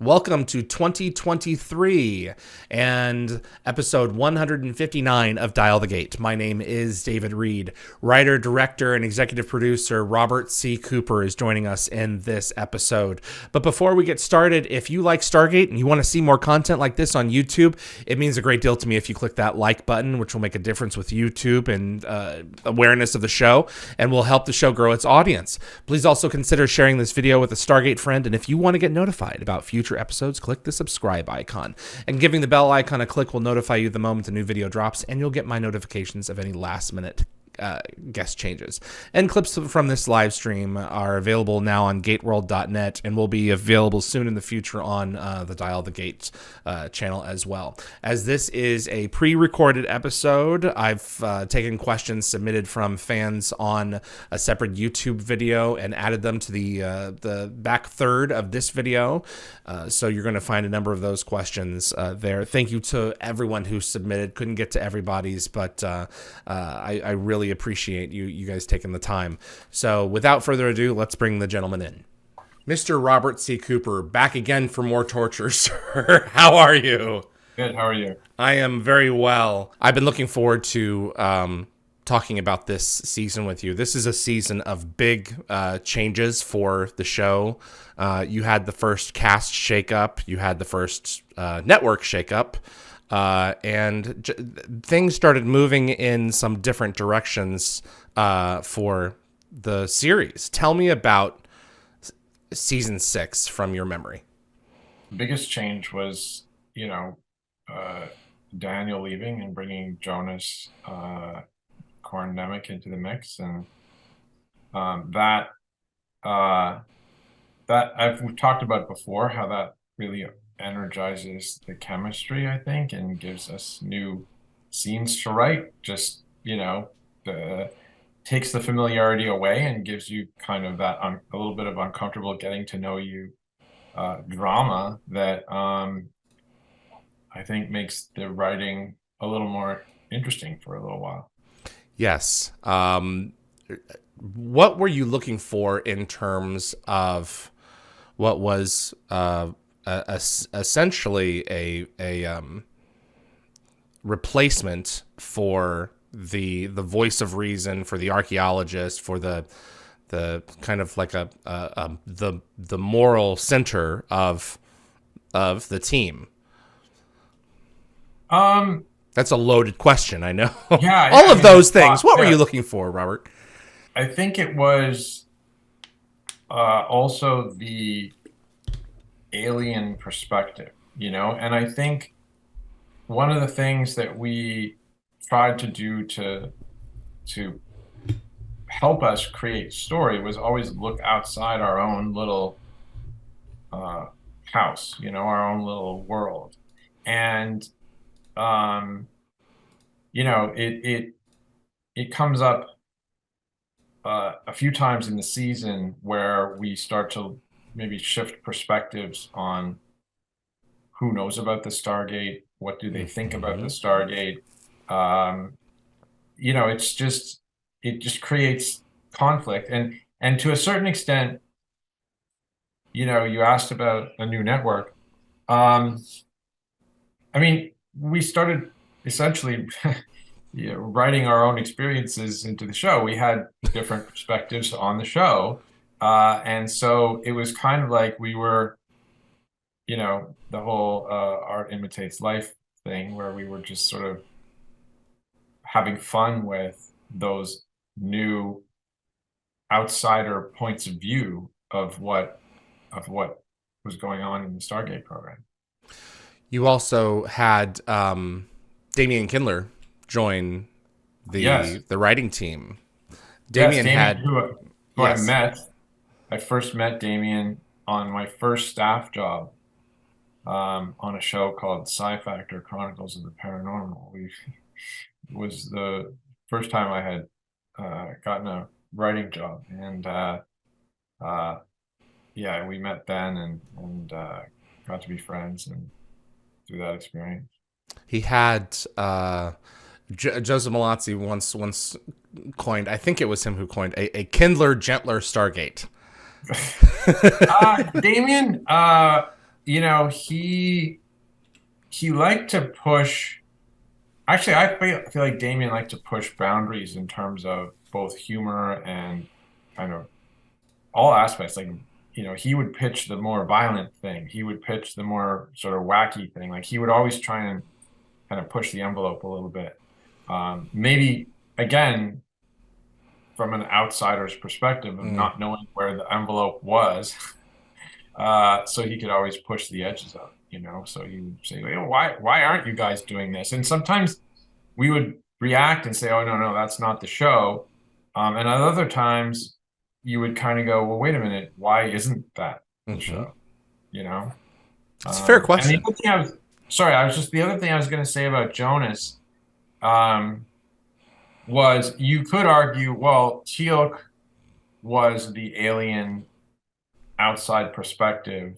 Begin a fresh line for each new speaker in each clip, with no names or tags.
Welcome to 2023 and episode 159 of Dial the Gate. My name is David Reed. Writer, director, and executive producer Robert C. Cooper is joining us in this episode. But before we get started, if you like Stargate and you want to see more content like this on YouTube, it means a great deal to me if you click that like button, which will make a difference with YouTube and awareness of the show and will help the show grow its audience. Please also consider sharing this video with a Stargate friend, and if you want to get notified about future episodes, click the subscribe icon. And giving the bell icon a click will notify you the moment a new video drops, and you'll get my notifications of any last-minute guest changes. And clips from this live stream are available now on gateworld.net and will be available soon in the future on the Dial the Gate channel as well. As this is a pre-recorded episode, I've taken questions submitted from fans on a separate YouTube video and added them to the back third of this video. So you're going to find a number of those questions there. Thank you to everyone who submitted. Couldn't get to everybody's, but I really appreciate you guys taking the time. So without further ado, let's bring the gentleman in. Mr. Robert C. Cooper, back again for more torture, sir. How are you?
Good. How are you?
I am very well. I've been looking forward to talking about this season with you. This is a season of big changes for the show. You had the first cast shakeup. You had the first network shakeup. And things started moving in some different directions for the series. Tell me about season 6 from your memory.
The biggest change was, Daniel leaving and bringing Jonas, Corin, Nemec into the mix, and that we've talked about before, how that really energizes the chemistry, I think, and gives us new scenes to write. Just takes the familiarity away and gives you kind of that a little bit of uncomfortable getting to know you drama that I think makes the writing a little more interesting for a little while.
Yes. What were you looking for in terms of what was essentially a replacement for the voice of reason, for the archaeologist, for the kind of like the moral center of the team? That's a loaded question, I know.
Yeah,
all of those things. What were you looking for, Robert?
I think it was also the alien perspective, and I think one of the things that we tried to do to help us create story was always look outside our own little house, our own little world. And it comes up a few times in the season where we start to maybe shift perspectives on who knows about the Stargate, what do they think about the Stargate. It just creates conflict, and to a certain extent, you asked about a new network. We started essentially writing our own experiences into the show. We had different perspectives on the show. And so it was kind of like we were, the whole art imitates life thing, where we were just sort of having fun with those new outsider points of view of what was going on in the Stargate program.
You also had Damian Kindler join the writing team. Damian
who I met. I first met Damian on my first staff job on a show called Sci-Fi Chronicles of the Paranormal. It was the first time I had gotten a writing job, and we met then and got to be friends and through that experience.
He had Joseph Malazzi once coined, I think it was him who coined, a Kindler, gentler Stargate.
Damien, he liked to push. Actually, I feel like Damien liked to push boundaries in terms of both humor and kind of all aspects. Like, he would pitch the more violent thing. He would pitch the more sort of wacky thing. Like, he would always try and kind of push the envelope a little bit. Maybe again, from an outsider's perspective of not knowing where the envelope was, so he could always push the edges of it. So you would say, why aren't you guys doing this? And sometimes we would react and say, oh, no, that's not the show. And at other times you would kind of go, well, wait a minute, why isn't that the show? You know?
It's a fair question.
And the other thing I was going to say about Jonas, was you could argue, well, Teal'c was the alien outside perspective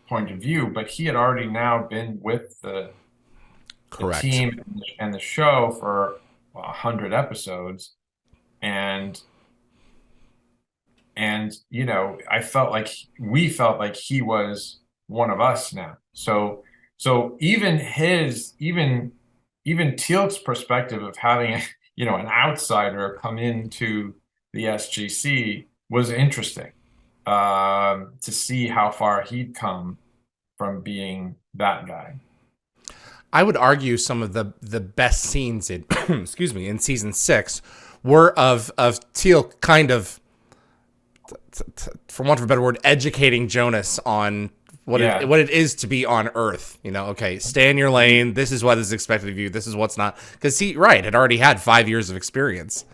point of view, but he had already now been with the team and the show for 100 episodes, and we felt like he was one of us now. So even Teal'c's perspective of having an outsider come into the SGC was interesting, to see how far he'd come from being that guy.
I would argue some of the best scenes in excuse me, in season 6 were of Teal'c kind of, for want of a better word, educating Jonas on what it is to be on Earth. Okay, stay in your lane. This is what is expected of you. This is what's not. Because he had already had 5 years of experience.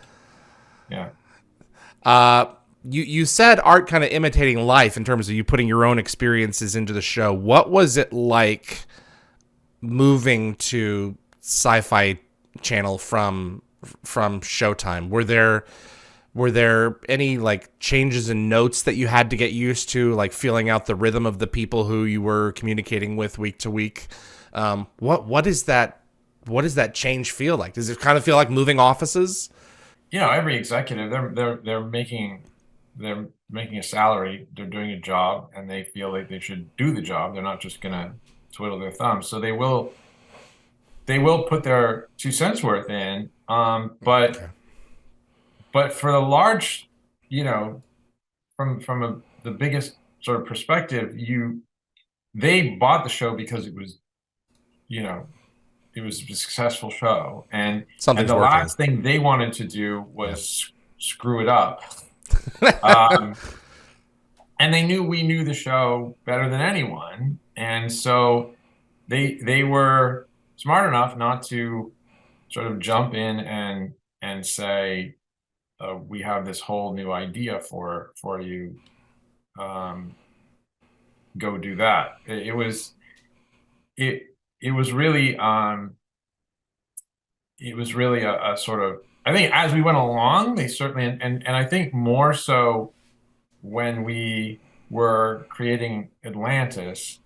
Yeah.
You said art kind of imitating life in terms of you putting your own experiences into the show. What was it like moving to Sci-Fi Channel from Showtime? Were there any like changes in notes that you had to get used to, like feeling out the rhythm of the people who you were communicating with week to week? What does that change feel like? Does it kind of feel like moving offices?
Every executive, they're making a salary, they're doing a job, and they feel like they should do the job. They're not just gonna twiddle their thumbs. So they will put their 2 cents worth in. But for the large, from the biggest sort of perspective, they bought the show because it was a successful show, and the last thing they wanted to do was screw it up. And they knew we knew the show better than anyone, and so they were smart enough not to sort of jump in and say, we have this whole new idea for you. Go do that. It was really a sort of, I think as we went along, they certainly, and I think more so when we were creating Atlantis,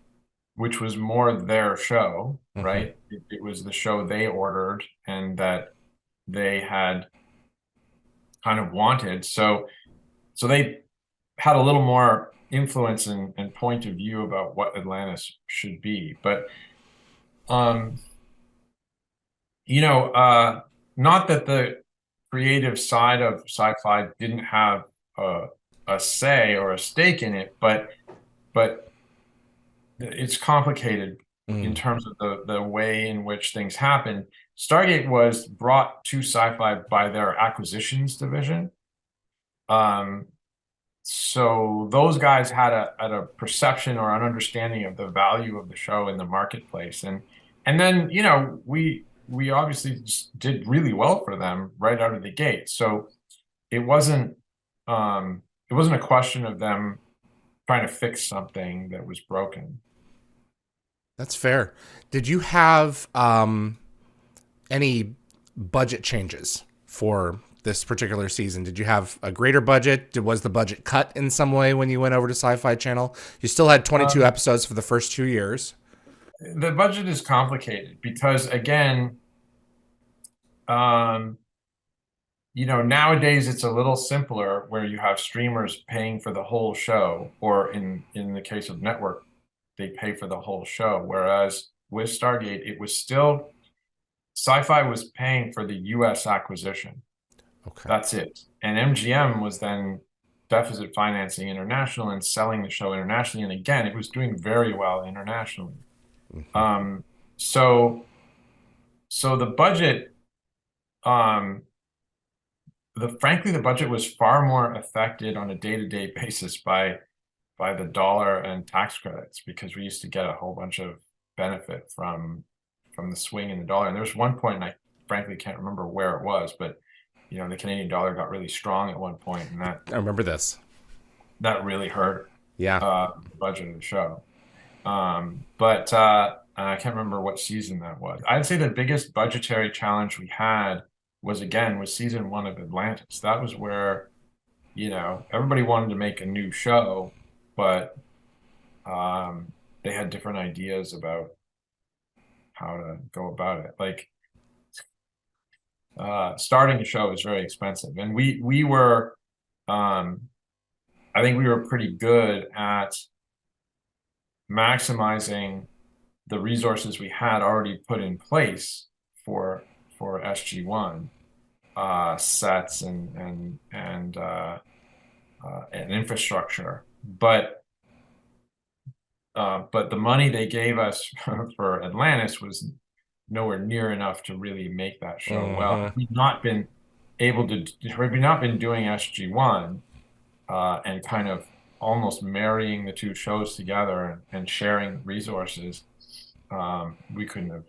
which was more their show, right? It was the show they ordered and that they had kind of wanted. So they had a little more influence and point of view about what Atlantis should be. But, not that the creative side of Sci-Fi didn't have a say or a stake in it, but it's complicated in terms of the way in which things happen. Stargate was brought to Sci-Fi by their acquisitions division. So those guys had a perception or an understanding of the value of the show in the marketplace. And then, we obviously just did really well for them right out of the gate. So it wasn't a question of them trying to fix something that was broken.
That's fair. Did you have any budget changes for this particular season? Did you have a greater budget? Was the budget cut in some way when you went over to Sci-Fi Channel? You still had 22 episodes for the first 2 years.
The budget is complicated because, again, nowadays it's a little simpler where you have streamers paying for the whole show, or in the case of network they pay for the whole show. Whereas with Stargate, it was still SyFy was paying for the US acquisition.
Okay.
That's it. And MGM was then deficit financing international and selling the show internationally. And again, it was doing very well internationally. So the budget, frankly, the budget was far more affected on a day-to-day basis by the dollar and tax credits, because we used to get a whole bunch of benefit from the swing in the dollar. And there was one point, and I frankly can't remember where it was, but the Canadian dollar got really strong at one point, and
I remember this.
That really hurt
the
budget of the show. But I can't remember what season that was. I'd say the biggest budgetary challenge we had was season 1 of Atlantis. That was where, everybody wanted to make a new show, but they had different ideas about how to go about it. Like, starting a show is very expensive, and we were, I think we were pretty good at maximizing the resources we had already put in place for SG1, sets and infrastructure, but the money they gave us for Atlantis was nowhere near enough to really make that show well. We've not been doing SG1 and kind of almost marrying the two shows together and sharing resources. We couldn't have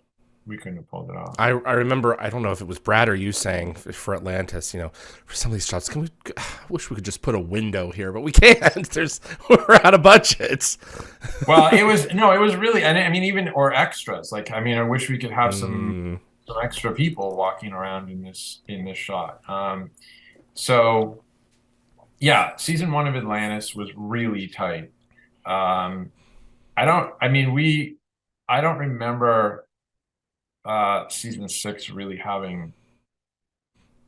pulled it off.
I remember, I don't know if it was Brad or you saying for Atlantis, for some of these shots, I wish we could just put a window here, but we can't. We're out of budgets.
Well, it was really, and I mean, or extras. Like, I mean, I wish we could have some extra people walking around in this shot. So yeah, season 1 of Atlantis was really tight. I don't remember season 6 really having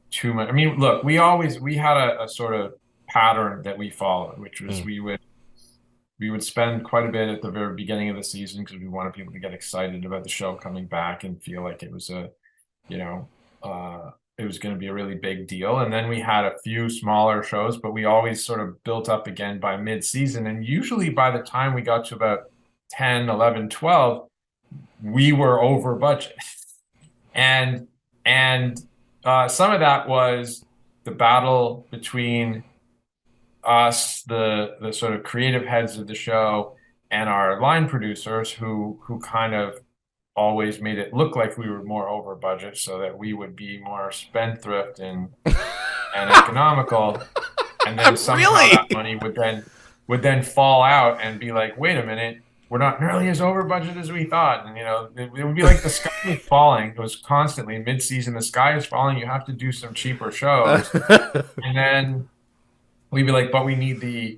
too much. I mean, look, we had a sort of pattern that we followed, which was we would spend quite a bit at the very beginning of the season because we wanted people to get excited about the show coming back and feel like it was it was going to be a really big deal. And then we had a few smaller shows, but we always sort of built up again by mid-season. And usually by the time we got to about 10, 11, 12, we were over budget. And some of that was the battle between us, the sort of creative heads of the show, and our line producers who kind of always made it look like we were more over budget so that we would be more spendthrift and economical. And then somehow that money would then fall out and be like, wait a minute, we're not nearly as over budget as we thought. And, it would be like the sky was falling. It was constantly mid-season, the sky is falling. You have to do some cheaper shows. And then we'd be like, but we need the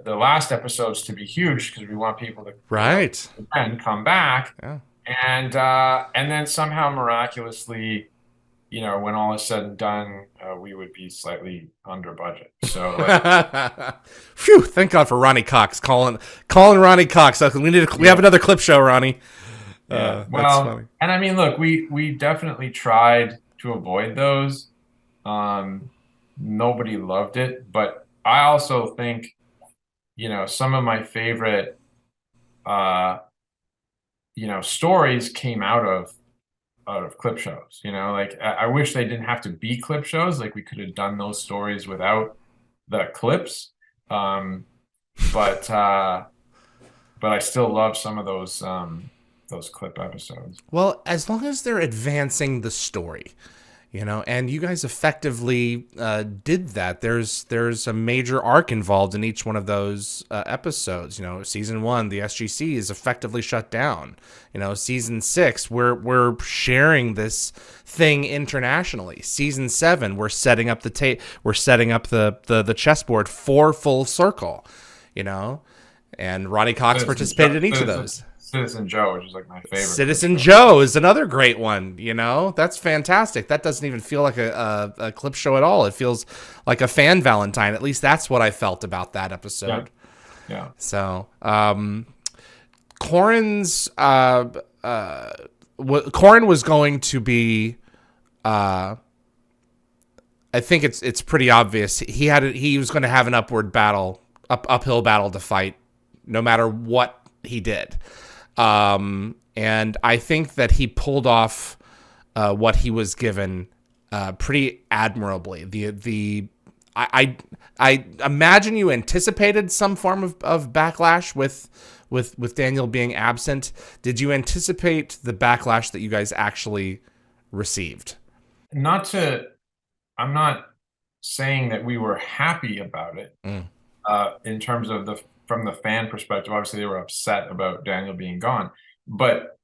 last episodes to be huge because we want people to and come back. Yeah. And then somehow miraculously, when all is said and done, we would be slightly under budget. So,
phew! Thank God for Ronnie Cox calling Ronnie Cox. We have another clip show, Ronnie.
Yeah. Well, and I mean, look, we definitely tried to avoid those. Nobody loved it, but I also think, some of my favorite, stories came out of clip shows. Like I wish they didn't have to be clip shows. Like we could have done those stories without the clips. But I still love some of those clip episodes.
Well, as long as they're advancing the story, and you guys effectively did that. There's a major arc involved in each one of those episodes. Season 1, the SGC is effectively shut down. Season 6, we're sharing this thing internationally. Season 7, we're setting up the chessboard for Full Circle. And Ronnie Cox participated in each of those.
Citizen Joe, which is like my favorite.
Citizen Joe is another great one. That's fantastic. That doesn't even feel like a clip show at all. It feels like a fan Valentine. At least that's what I felt about that episode.
Yeah.
So, Corin's Corin was going to be. I think it's pretty obvious he was going to have an uphill battle to fight, no matter what he did. And I think that he pulled off what he was given pretty admirably. I imagine you anticipated some form of backlash with Daniel being absent. Did you anticipate the backlash that you guys actually received?
Not to, I'm not saying that we were happy about it in terms of from the fan perspective. Obviously, they were upset about Daniel being gone, but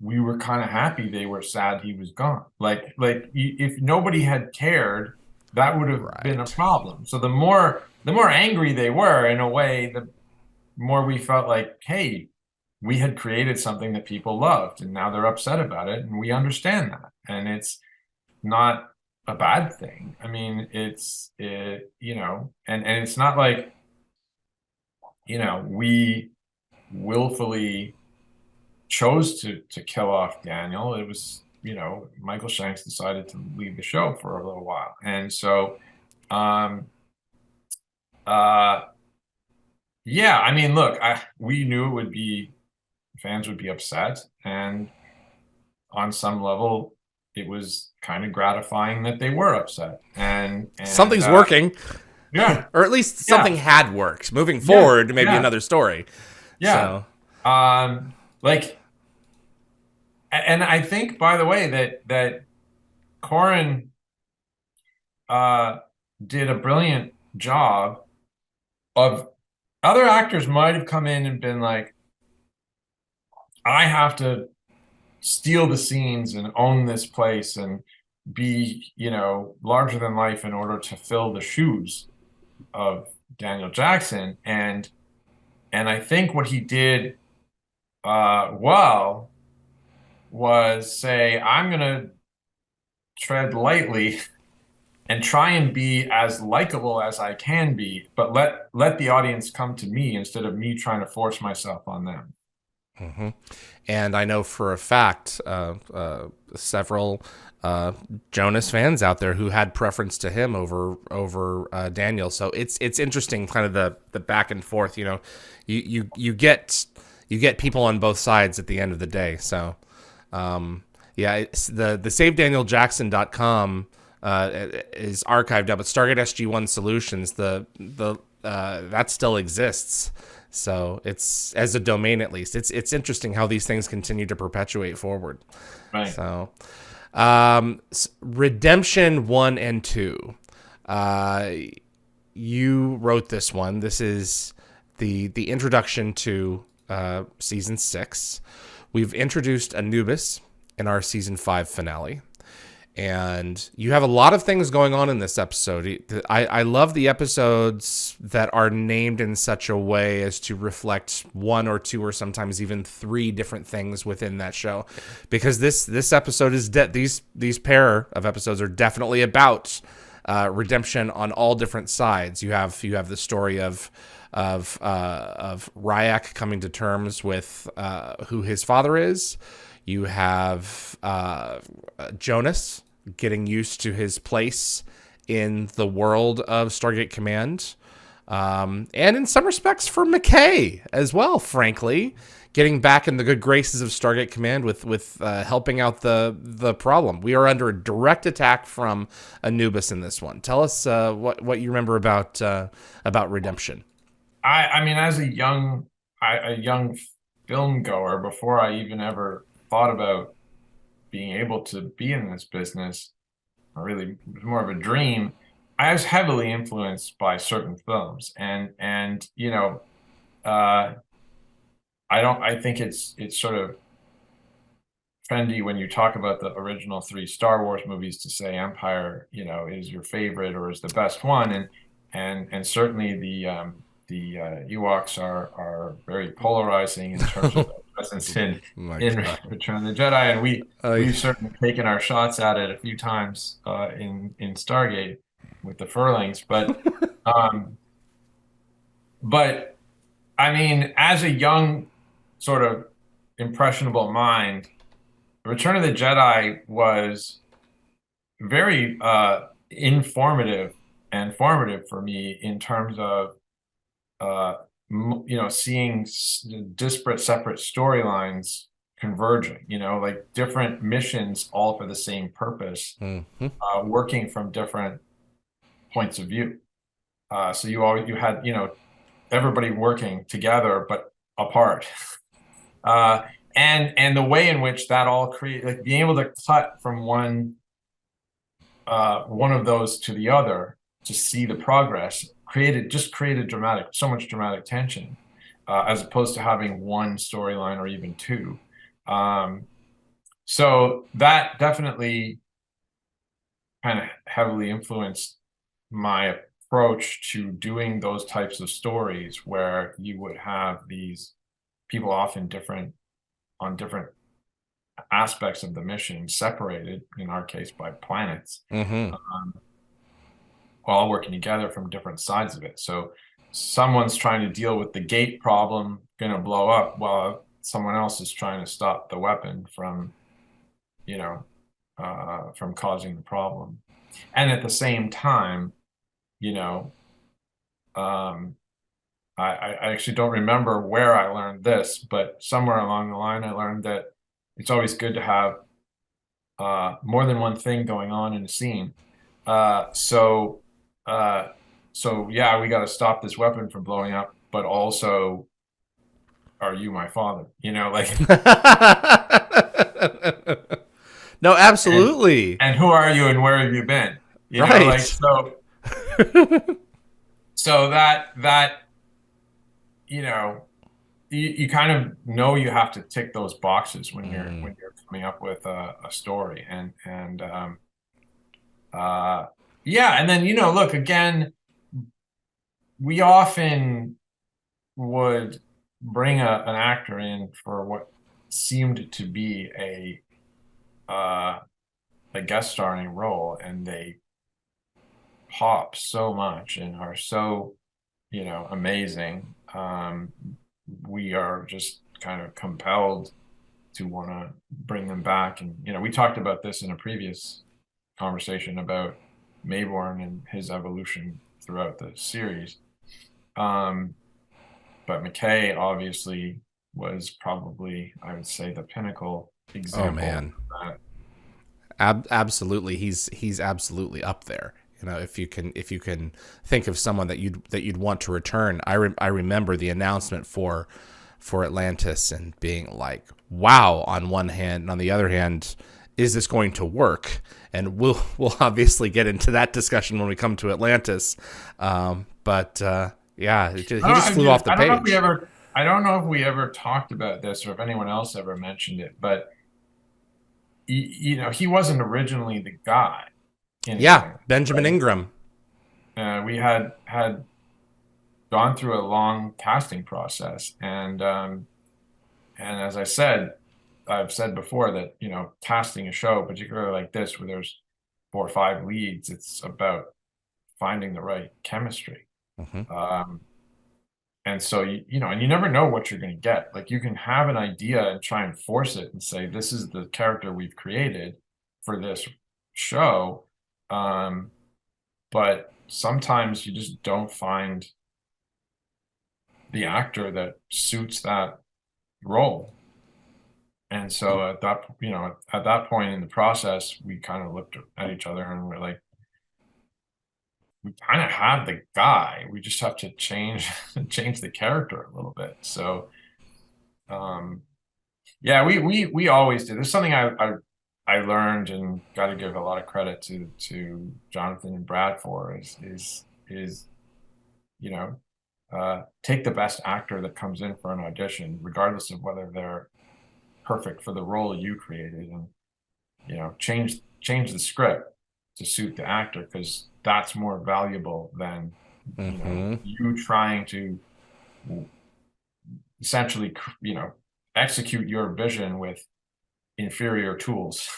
we were kind of happy they were sad he was gone. If nobody had cared, that would have been a problem. So the more angry they were, in a way, the more we felt like, hey, we had created something that people loved, and now they're upset about it, and we understand that, and it's not a bad thing. I mean, and it's not like, we willfully chose to kill off Daniel. It was, Michael Shanks decided to leave the show for a little while. And so, yeah, I mean, look, we knew fans would be upset, and on some level, it was kind of gratifying that they were upset. And
something's working.
Yeah.
Or at least something had worked. Moving forward, maybe another story.
Yeah. So. And I think, by the way, that Corin did a brilliant job of, other actors might have come in and been like, I have to steal the scenes and own this place and be, larger than life in order to fill the shoes of Daniel Jackson. And I think what he did well was say, I'm going to tread lightly and try and be as likable as I can be, but let the audience come to me instead of me trying to force myself on them.
Mm-hmm. And I know for a fact several Jonas fans out there who had preference to him over Daniel. So it's interesting, kind of the back and forth. You get people on both sides at the end of the day. So the SaveDanielJackson.com is archived up, but Stargate SG1 Solutions, that still exists. So it's, as a domain at least, it's interesting how these things continue to perpetuate forward.
Right.
So, Redemption 1 and 2. You wrote this one. This is the introduction to season 6. We've introduced Anubis in our season 5 finale. And you have a lot of things going on in this episode. I love the episodes that are named in such a way as to reflect one or two or sometimes even three different things within that show, because this episode is these pair of episodes are definitely about redemption on all different sides. You have the story of Ryak coming to terms with who his father is. You have Jonas getting used to his place in the world of Stargate Command. And in some respects for McKay as well, frankly, getting back in the good graces of Stargate Command with helping out the problem. We are under a direct attack from Anubis in this one. Tell us what you remember about Redemption.
I mean, as a young film goer, before I even ever thought about being able to be in this business, or really it was more of a dream, I was heavily influenced by certain films, and I think it's sort of trendy when you talk about the original 3 Star Wars movies to say Empire, is your favorite or is the best one, and certainly the Ewoks are very polarizing in terms of presence in Return of the Jedi, and we've certainly taken our shots at it a few times in Stargate with the Furlings, but I mean, as a young, sort of impressionable mind, Return of the Jedi was very informative and formative for me in terms of seeing disparate, separate storylines converging. Like different missions, all for the same purpose, working from different points of view. So you had everybody working together but apart. And the way in which that all create, like being able to cut from one of those to the other to see the progress created so much dramatic tension, as opposed to having one storyline or even two. So that definitely kind of heavily influenced my approach to doing those types of stories, where you would have these people often on different aspects of the mission, separated in our case by planets, all working together from different sides of it. So someone's trying to deal with the gate problem, going to blow up, while someone else is trying to stop the weapon from causing the problem. And at the same time, I actually don't remember where I learned this, but somewhere along the line I learned that it's always good to have more than one thing going on in a scene. So yeah, we got to stop this weapon from blowing up, but also, are you my father? Like.
No, absolutely.
And who are you and where have you been?
Right.
Like so. So that you kind of you have to tick those boxes when you're coming up with a story, and yeah, and then look, again, we often would bring an actor in for what seemed to be a guest starring role, and they pop so much and are so amazing. We are just kind of compelled to want to bring them back. And we talked about this in a previous conversation about Mayborn and his evolution throughout the series. But McKay obviously was probably, I would say, the pinnacle example.
Oh man,
of
that. Absolutely, he's absolutely up there. If you can think of someone that you'd want to return. I remember the announcement for Atlantis and being like, wow, on one hand, and on the other hand, is this going to work? And we'll obviously get into that discussion when we come to Atlantis. But yeah, he just flew off the page.
I don't know if we ever talked about this, or if anyone else ever mentioned it, but he wasn't originally the guy.
Yeah, Benjamin Ingram.
We had gone through a long casting process, and as I've said before, that casting a show, particularly like this, where there's 4 or 5 leads, it's about finding the right chemistry. And so and you never know what you're going to get. Like, you can have an idea and try and force it and say, this is the character we've created for this show. But sometimes you just don't find the actor that suits that role. And so at that point in the process, we kind of looked at each other and we're like, we kind of have the guy. We just have to change the character a little bit. So, yeah, we always do. There's something I learned, and got to give a lot of credit to Jonathan and Brad for, is take the best actor that comes in for an audition, regardless of whether they're perfect for the role you created, and change the script to suit the actor, because that's more valuable than you trying to essentially execute your vision with inferior tools.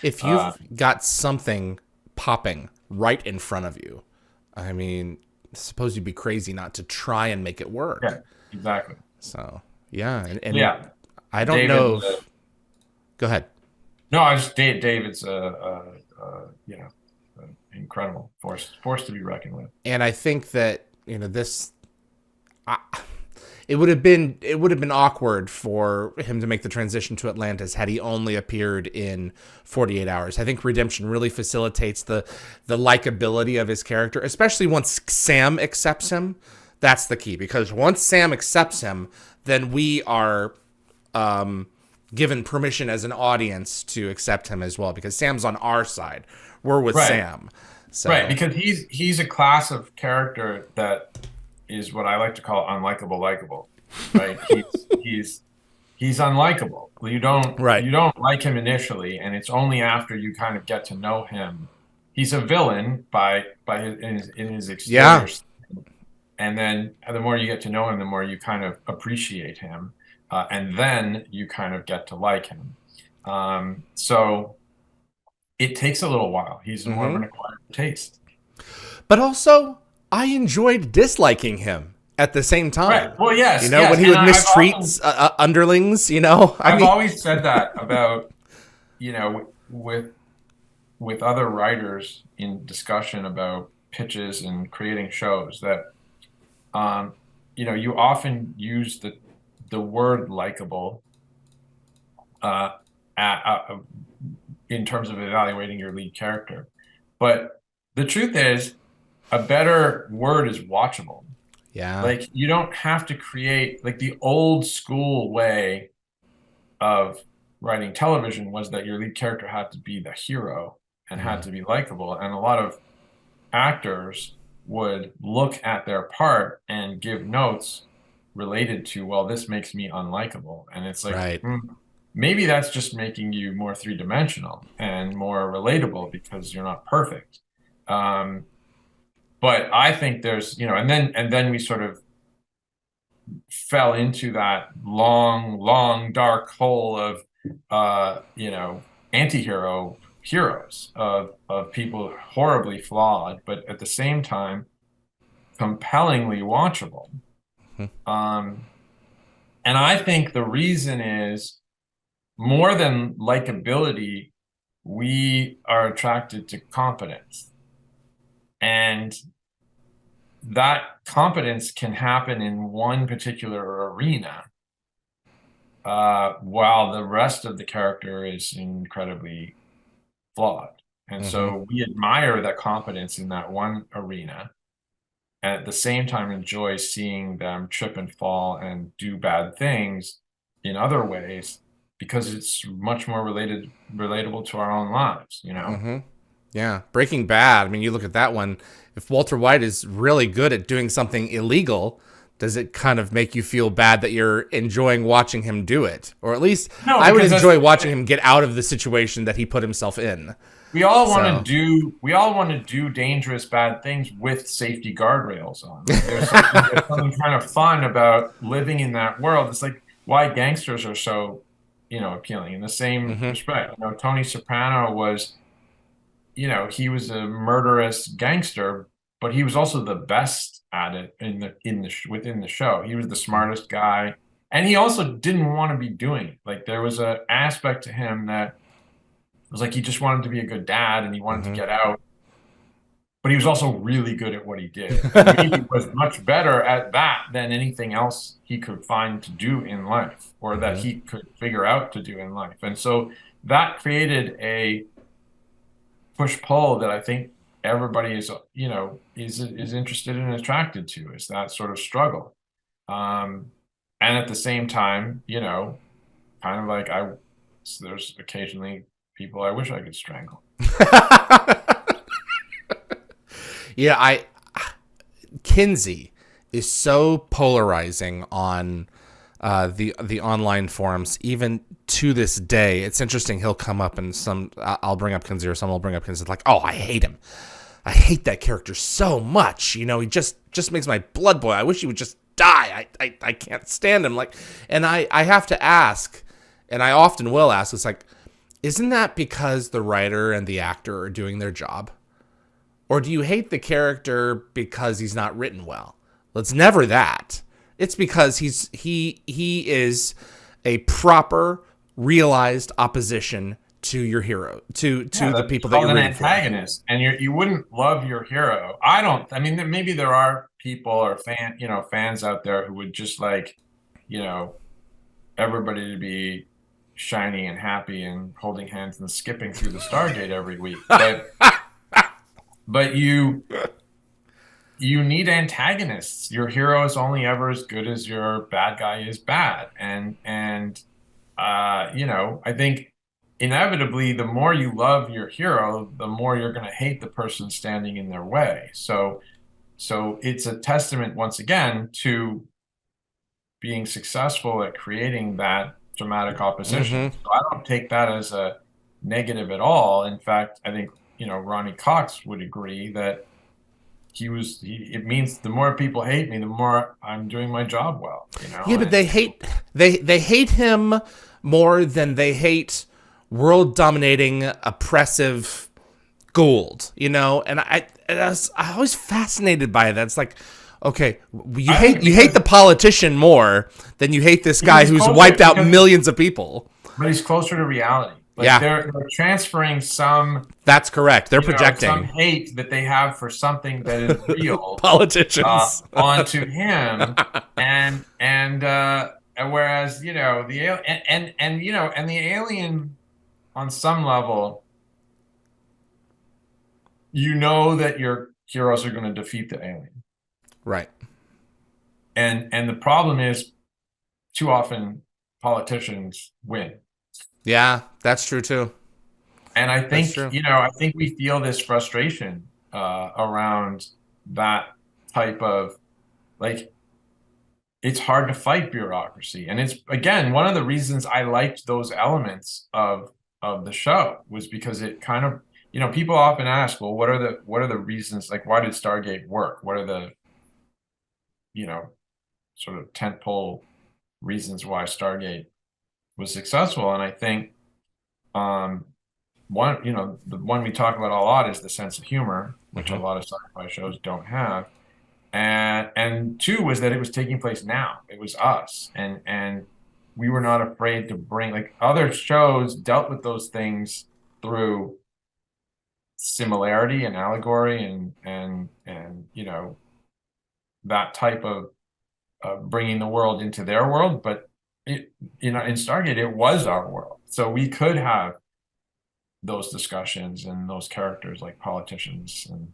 If you've got something popping right in front of you, I mean, suppose you'd be crazy not to try and make it work.
Yeah. exactly.
So yeah, and
Yeah,
I don't
David.
know. Go ahead.
No, I just David's incredible force to be reckoned with.
And I think that this. I, it would have been awkward for him to make the transition to Atlantis had he only appeared in 48 Hours. I think Redemption really facilitates the likability of his character, especially once Sam accepts him. That's the key, because once Sam accepts him, then we are given permission as an audience to accept him as well, because Sam's on our side. We're with Sam. So.
Right, because he's a class of character that is what I like to call unlikable likable. Right? He's unlikable. You don't like him initially, and it's only after you kind of get to know him. He's a villain in his exterior. Yeah. And then the more you get to know him, the more you kind of appreciate him. And then you kind of get to like him. So it takes a little while. He's more of an acquired taste.
But also, I enjoyed disliking him at the same time.
Right. Well, yes.
When he would mistreat underlings,
I've always said that about, with other writers in discussion about pitches and creating shows, that, you often use the word likable in terms of evaluating your lead character. But the truth is, a better word is watchable.
Yeah.
Like, you don't have to create, like, the old school way of writing television was that your lead character had to be the hero and had to be likable. And a lot of actors would look at their part and give notes related to, well, this makes me unlikable. And it's like, maybe that's just making you more three-dimensional and more relatable because you're not perfect. But I think there's, and then we sort of fell into that long, dark hole of, anti-hero heroes, of people horribly flawed, but at the same time, compellingly watchable. And I think the reason is, more than likability, we are attracted to competence. And that competence can happen in one particular arena, while the rest of the character is incredibly flawed. And so we admire that competence in that one arena, and at the same time enjoy seeing them trip and fall and do bad things in other ways, because it's much more relatable to our own lives,
Yeah, Breaking Bad. I mean, you look at that one. If Walter White is really good at doing something illegal, does it kind of make you feel bad that you're enjoying watching him do it? Or at least I would enjoy watching him get out of the situation that he put himself in.
We all want to do dangerous, bad things with safety guardrails on. There's something kind of fun about living in that world. It's like why gangsters are so, appealing. In the same respect, Tony Soprano was, he was a murderous gangster, but he was also the best at it within the show. He was the smartest guy, and he also didn't want to be doing it. Like, there was an aspect to him that was like he just wanted to be a good dad and he wanted to get out, but he was also really good at what he did. He was much better at that than anything else he could find to do in life, or that he could figure out to do in life. And so that created a push-pull that I think everybody is interested and attracted to, is that sort of struggle. And at the same time, kind of like there's occasionally people I wish I could strangle.
Yeah, Kinsey is so polarizing on the online forums, even to this day. It's interesting. He'll come up and I'll bring up Kinsey, or someone will bring up Kinsey. Like, oh, I hate him. I hate that character so much. He just makes my blood boil. I wish he would just die. I can't stand him. Like, and I have to ask, and I often will ask, it's like, isn't that because the writer and the actor are doing their job? Or do you hate the character because he's not written well? Well, it's never that. It's because he is a proper, realized opposition to your hero, to
Yeah,
the
that's
people that
called
you're
an
rooting for.
antagonist, and you wouldn't love your hero. I don't. I mean, maybe there are people or fans out there who would just like, you know, everybody to be shiny and happy and holding hands and skipping through the Stargate every week. But you need antagonists. Your hero is only ever as good as your bad guy is bad. I think inevitably the more you love your hero, the more you're going to hate the person standing in their way. So it's a testament once again to being successful at creating that dramatic opposition. So I don't take that as a negative at all. In fact, I think, Ronnie Cox would agree that it means the more people hate me, the more I'm doing my job well,
Yeah, but they hate him more than they hate world dominating oppressive Gould, and I was always fascinated by that. It's like, okay, you hate the politician more than you hate this guy who's wiped out millions of people.
But he's closer to reality. Like
Yeah.
they're transferring some,
That's correct. They're projecting
some hate that they have for something that is real
politicians
onto him, and whereas the alien on some level, that your heroes are going to defeat the alien,
right?
And the problem is, too often politicians win.
Yeah, that's true too.
And I think, I think we feel this frustration around that type of, like, it's hard to fight bureaucracy. And it's, again, one of the reasons I liked those elements of the show was because it kind of, people often ask, well, what are the reasons, like, why did Stargate work? What are the, sort of tentpole reasons why Stargate was successful? And I think, the one we talk about a lot is the sense of humor, which a lot of sci-fi shows don't have. And two was that it was taking place now. It was us. And we were not afraid to bring, like, other shows dealt with those things through similarity and allegory and that type of bringing the world into their world. But in Stargate, it was our world. So we could have those discussions and those characters like politicians and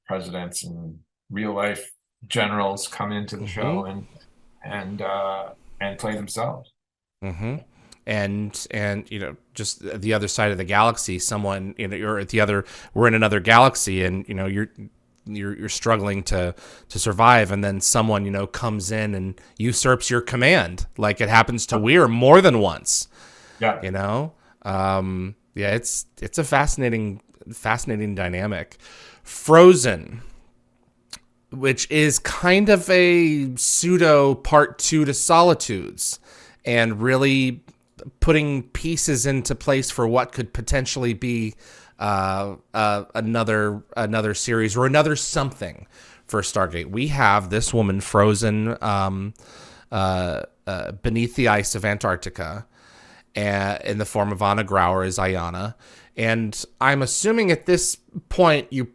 presidents and real life generals come into the show and play themselves.
And just the other side of the galaxy, someone, we're in another galaxy, and you're struggling to survive, and then someone comes in and usurps your command, like it happens to Weir more than once. It's a fascinating dynamic. Frozen, which is kind of a pseudo part 2 to Solitudes, and really putting pieces into place for what could potentially be another series or another something for Stargate. We have this woman frozen beneath the ice of Antarctica, in the form of Anna Grauer as Ayana. And I'm assuming at this point you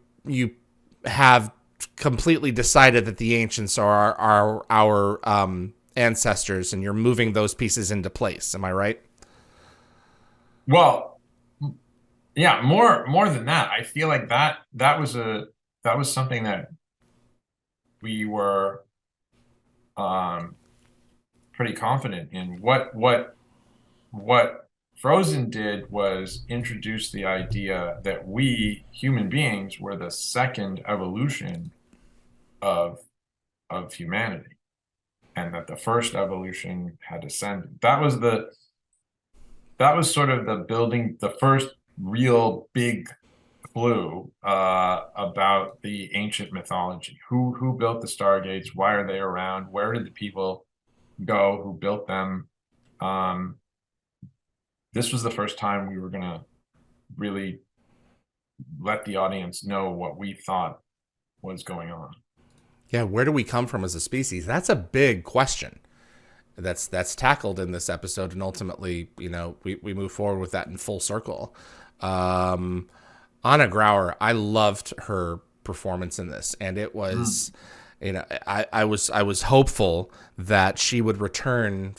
have completely decided that the ancients are our ancestors, and you're moving those pieces into place. Am I right?
Well, yeah, more than that. I feel like that was something that we were pretty confident in. What Frozen did was introduce the idea that we human beings were the second evolution of humanity, and that the first evolution had ascended. That was sort of the first real big clue about the ancient mythology. Who built the Stargates? Why are they around? Where did the people go who built them? This was the first time we were going to really let the audience know what we thought was going on.
Yeah, where do we come from as a species? That's a big question. That's tackled in this episode, and ultimately, we move forward with that in full circle. Um, Anna Grauer, I loved her performance in this, and it was, I was hopeful that she would return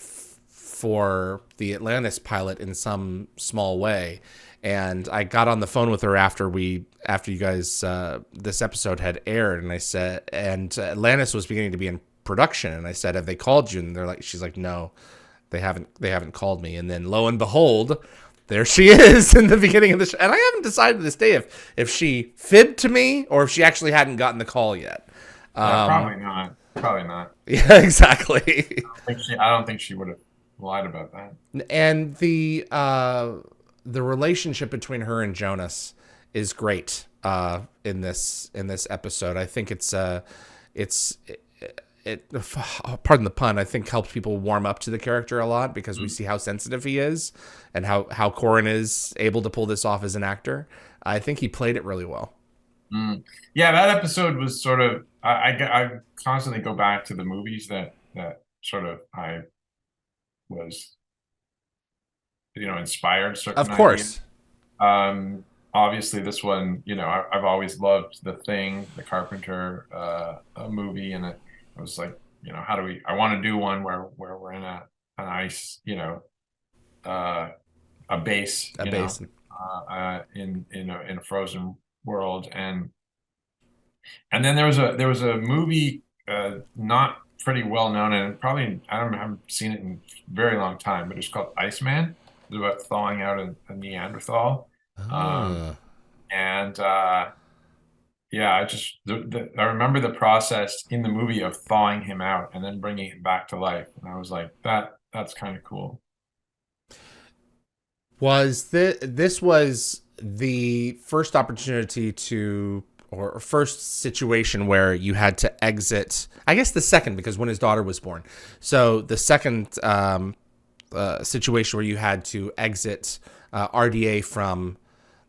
for the Atlantis pilot in some small way. And I got on the phone with her after you guys this episode had aired, and I said, and Atlantis was beginning to be in production, and I said, have they called you? And she's like, no, they haven't called me. And then lo and behold, there she is in the beginning of the show. And I haven't decided to this day if she fibbed to me or if she actually hadn't gotten the call yet.
Probably not. Probably not.
Yeah, exactly.
I don't think she would have lied about that.
And the relationship between her and Jonas is great in this episode. I think it pardon the pun, I think helps people warm up to the character a lot because we see how sensitive he is and how Corin is able to pull this off as an actor. I think he played it really well.
Yeah, that episode was sort of, I constantly go back to the movies that sort of I was, inspired certain
Of course.
ideas. Obviously this one, I've always loved The Thing, the Carpenter movie, and it was like, I want to do one where we're in an ice, a base, in a frozen world, and then there was a movie not pretty well known, and probably I haven't seen it in a very long time, but it's called Iceman. It's about thawing out a Neanderthal. And yeah, I remember the process in the movie of thawing him out and then bringing him back to life, and I was like, that's kind of cool.
This was the first opportunity or first situation where you had to exit? I guess the second, because when his daughter was born. So the second situation where you had to exit RDA from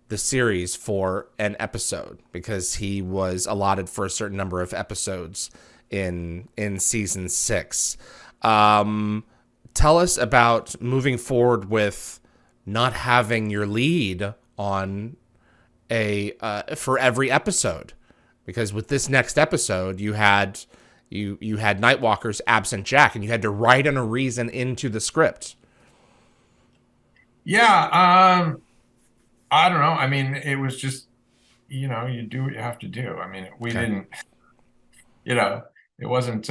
the series for an episode because he was allotted for a certain number of episodes in season 6. Tell us about moving forward with not having your lead on for every episode, because with this next episode you had Nightwalker's absent Jack, and you had to write in a reason into the script.
Yeah, I don't know. I mean, it was just, you do what you have to do. I mean, we didn't, it wasn't,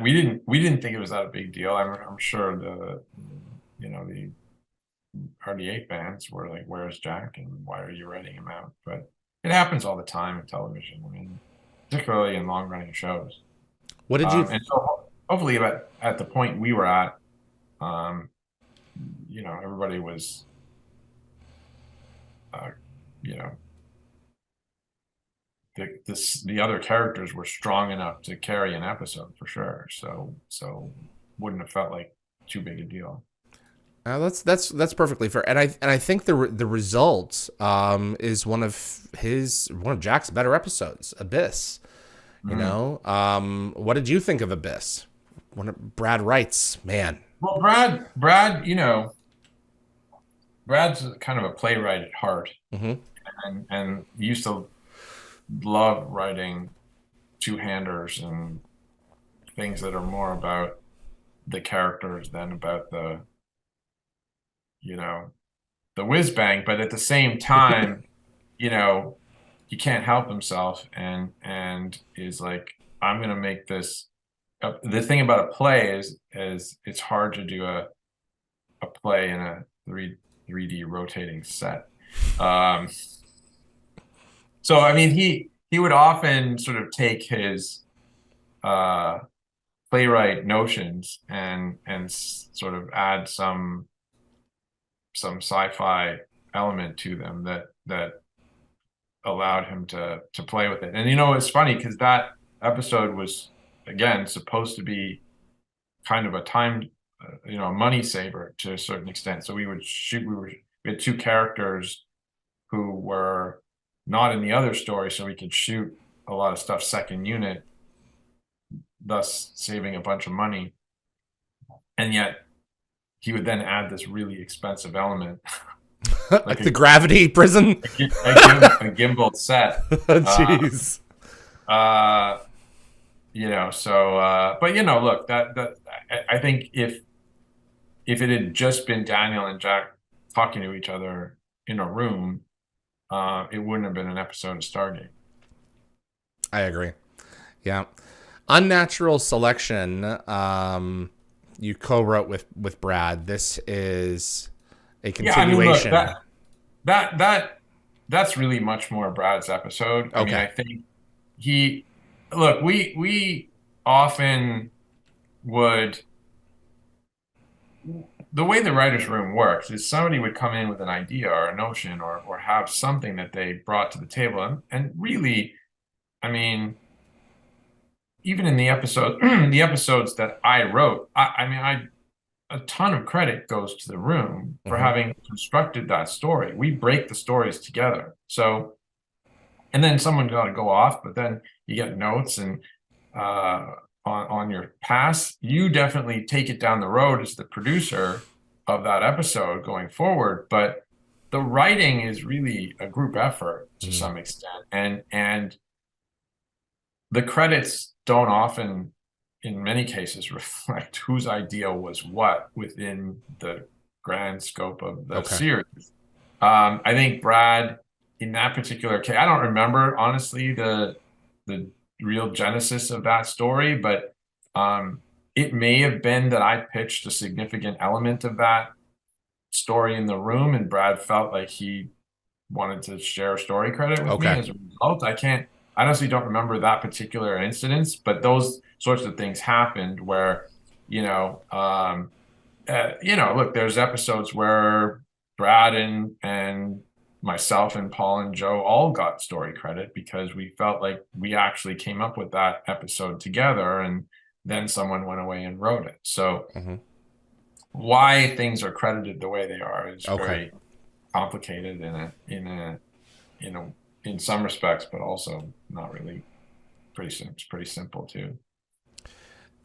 we didn't think it was that a big deal. I'm sure the RDA fans were like, where's Jack and why are you writing him out? But it happens all the time in television. I mean, particularly in long running shows.
What did you,
and so hopefully at the point we were at, everybody was, the other characters were strong enough to carry an episode for sure. So wouldn't have felt like too big a deal.
That's perfectly fair, and I think the result is one of Jack's better episodes, Abyss. What did you think of Abyss? Brad writes, man.
Well, Brad, Brad's kind of a playwright at heart, and he used to love writing two-handers and things that are more about the characters than about the whiz bang. But at the same time, he can't help himself and is like, I'm gonna make this. The thing about a play is it's hard to do a play in a 3D rotating set. So I mean, he would often sort of take his playwright notions and sort of add some sci-fi element to them that allowed him to play with it. And it's funny because that episode was, again, supposed to be kind of a time, a money saver to a certain extent. So we had two characters who were not in the other story, so we could shoot a lot of stuff second unit, thus saving a bunch of money. And yet he would then add this really expensive element,
like the gravity prison,
a gimbal set.
Jeez.
But look, that I think if it had just been Daniel and Jack talking to each other in a room, it wouldn't have been an episode of Stargate.
I agree. Yeah. Unnatural Selection, you co-wrote with Brad. This is a continuation.
Yeah, I mean, look, that's really much more Brad's episode. I mean, I think we often would, the way the writer's room works is somebody would come in with an idea or a notion or have something that they brought to the table. And really, I mean, even in the episodes that I wrote, a ton of credit goes to the room for having constructed that story. We break the stories together. So, and then someone got to go off, but then you get notes and on your pass, you definitely take it down the road as the producer of that episode going forward. But the writing is really a group effort to some extent, and the credits don't often, in many cases, reflect whose idea was what within the grand scope of the series. I think Brad, in that particular case, I don't remember honestly the real genesis of that story, but it may have been that I pitched a significant element of that story in the room, and Brad felt like he wanted to share story credit with me as a result. I honestly don't remember that particular incident, but those sorts of things happened where, look, there's episodes where Brad and myself and Paul and Joe all got story credit because we felt like we actually came up with that episode together, and then someone went away and wrote it. So why things are credited the way they are is very complicated in some respects, but also not really. It's pretty simple too.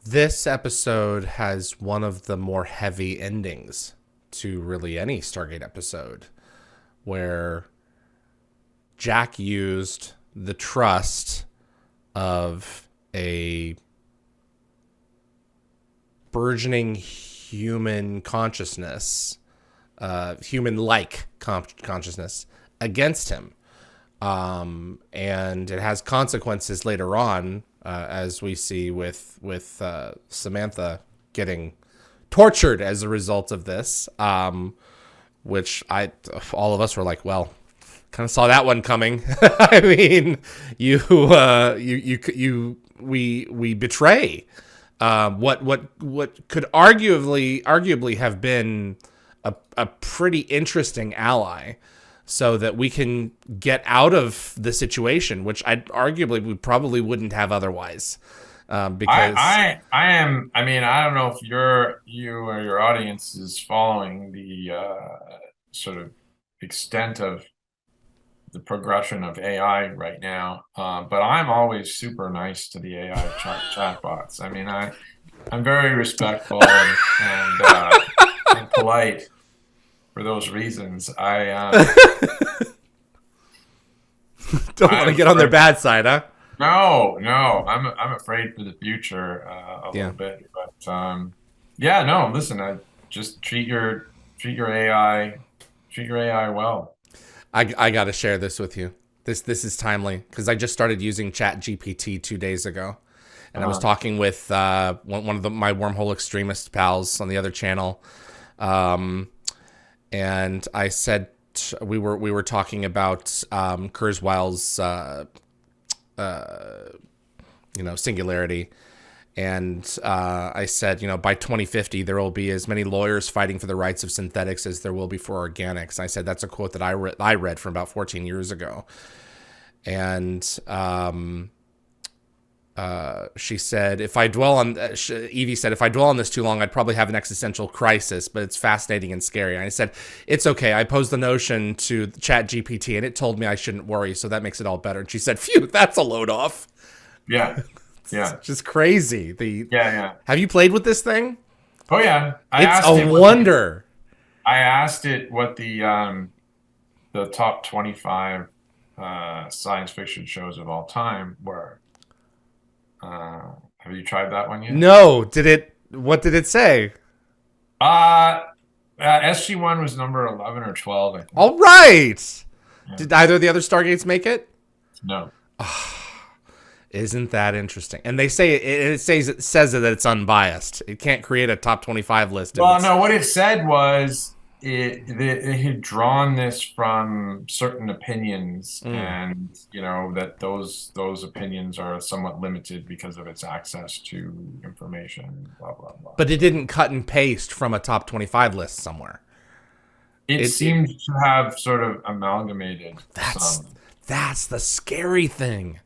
This episode has one of the more heavy endings to really any Stargate episode, where Jack used the trust of a burgeoning human consciousness, human-like consciousness against him. And it has consequences later on, as we see with Samantha getting tortured as a result of this, which all of us were like, well, kind of saw that one coming. I mean, we betray what could arguably have been a pretty interesting ally, so that we can get out of the situation, which we probably wouldn't have otherwise. Because
I don't know if you or your audience is following the sort of extent of the progression of AI right now, but I'm always super nice to the AI chatbots. I mean, I'm very respectful and polite for those reasons. I
don't want to get on their bad side, huh?
No, I'm afraid for the future a little bit, but no. Listen, I just treat your AI well.
I got to share this with you. This is timely because I just started using ChatGPT 2 days ago, and I was talking with one of my wormhole extremist pals on the other channel, and I said we were talking about Kurzweil's singularity. And I said, by 2050, there will be as many lawyers fighting for the rights of synthetics as there will be for organics. I said, that's a quote that I read from about 14 years ago. And She said, Evie said, if I dwell on this too long, I'd probably have an existential crisis, but it's fascinating and scary. And I said, it's okay. I posed the notion to ChatGPT and it told me I shouldn't worry. So that makes it all better. And she said, phew, that's a load off.
Yeah. Yeah.
It's just crazy.
Yeah.
Have you played with this thing?
Oh yeah.
It's a wonder.
I asked it what the top 25 science fiction shows of all time were. Have you tried that one yet?
No. What did it say?
SG-1 was number 11 or 12, I think.
All right.
Yeah.
Did either of the other Stargates make it?
No.
Isn't that interesting? And they say it says that it's unbiased. It can't create a top 25 list.
Well, no, what it said was it had drawn this from certain opinions, and that those opinions are somewhat limited because of its access to information, blah blah blah.
But it didn't cut and paste from a top 25 list somewhere.
It seemed to have sort of amalgamated.
That's the scary thing.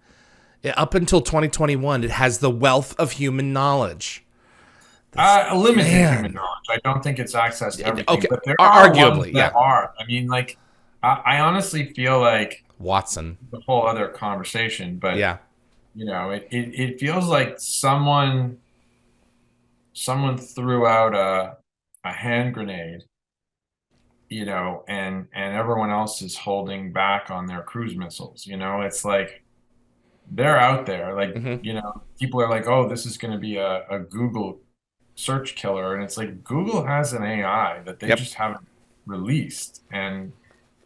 Up until 2021, it has the wealth of human knowledge.
Limited human knowledge. I don't think it's access to everything.
Okay,
but there are
arguably,
ones that are. I mean, like, I honestly feel like
Watson.
The whole other conversation, but
yeah,
it feels like someone threw out a hand grenade, and everyone else is holding back on their cruise missiles. It's like they're out there, like people are like, oh, this is going to be a Google search killer, and it's like Google has an AI that they just haven't released, and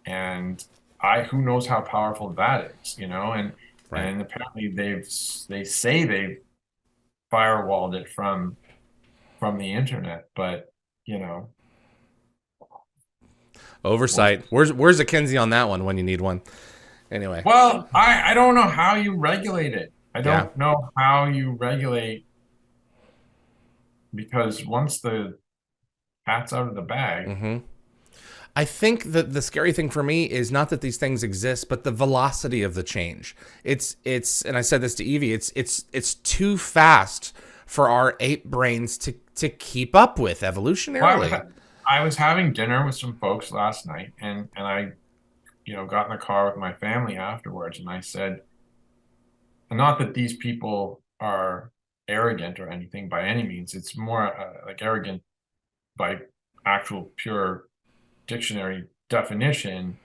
who knows how powerful that is, and apparently they say they've firewalled it from the internet, but
oversight. Where's a Kinsey on that one when you need one? Anyway,
well, I don't know how you regulate it. I don't know how you regulate, because once the cat's out of the bag.
I think that the scary thing for me is not that these things exist, but the velocity of the change. It's and I said this to Evie, it's too fast for our ape brains to keep up with evolutionarily.
Well, I was having dinner with some folks last night, and I got in the car with my family afterwards, and I said, not that these people are arrogant or anything by any means. It's more like arrogant by actual pure dictionary definition.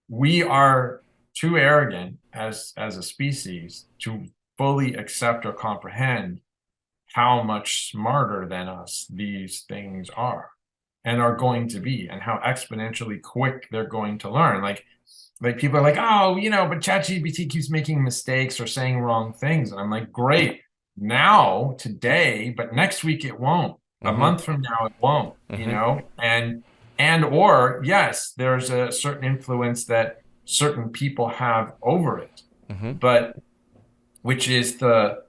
We are too arrogant as a species to fully accept or comprehend how much smarter than us these things are and are going to be, and how exponentially quick they're going to learn. Like people are like, oh, but ChatGPT keeps making mistakes or saying wrong things. And I'm like, great. Now, today, but next week it won't. A month from now it won't, or yes, there's a certain influence that certain people have over it, but which is the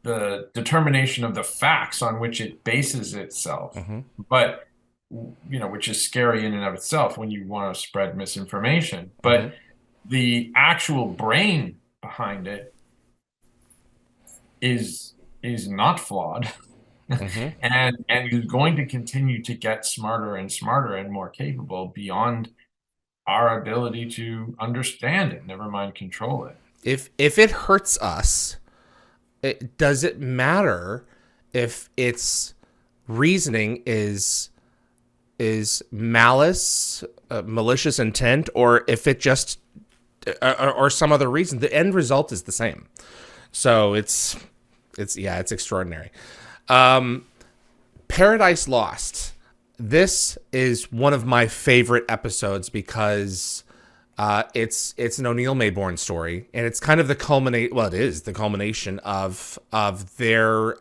determination of the facts on which it bases itself. But which is scary in and of itself when you want to spread misinformation. But the actual brain behind it is not flawed, and is going to continue to get smarter and smarter and more capable beyond our ability to understand it, never mind control it.
If it hurts us, does it matter if its reasoning is malice, malicious intent, or if it just or some other reason? The end result is the same. So it's extraordinary. Paradise Lost. This is one of my favorite episodes because it's an O'Neill Maybourne story, and it's kind of the culmination of their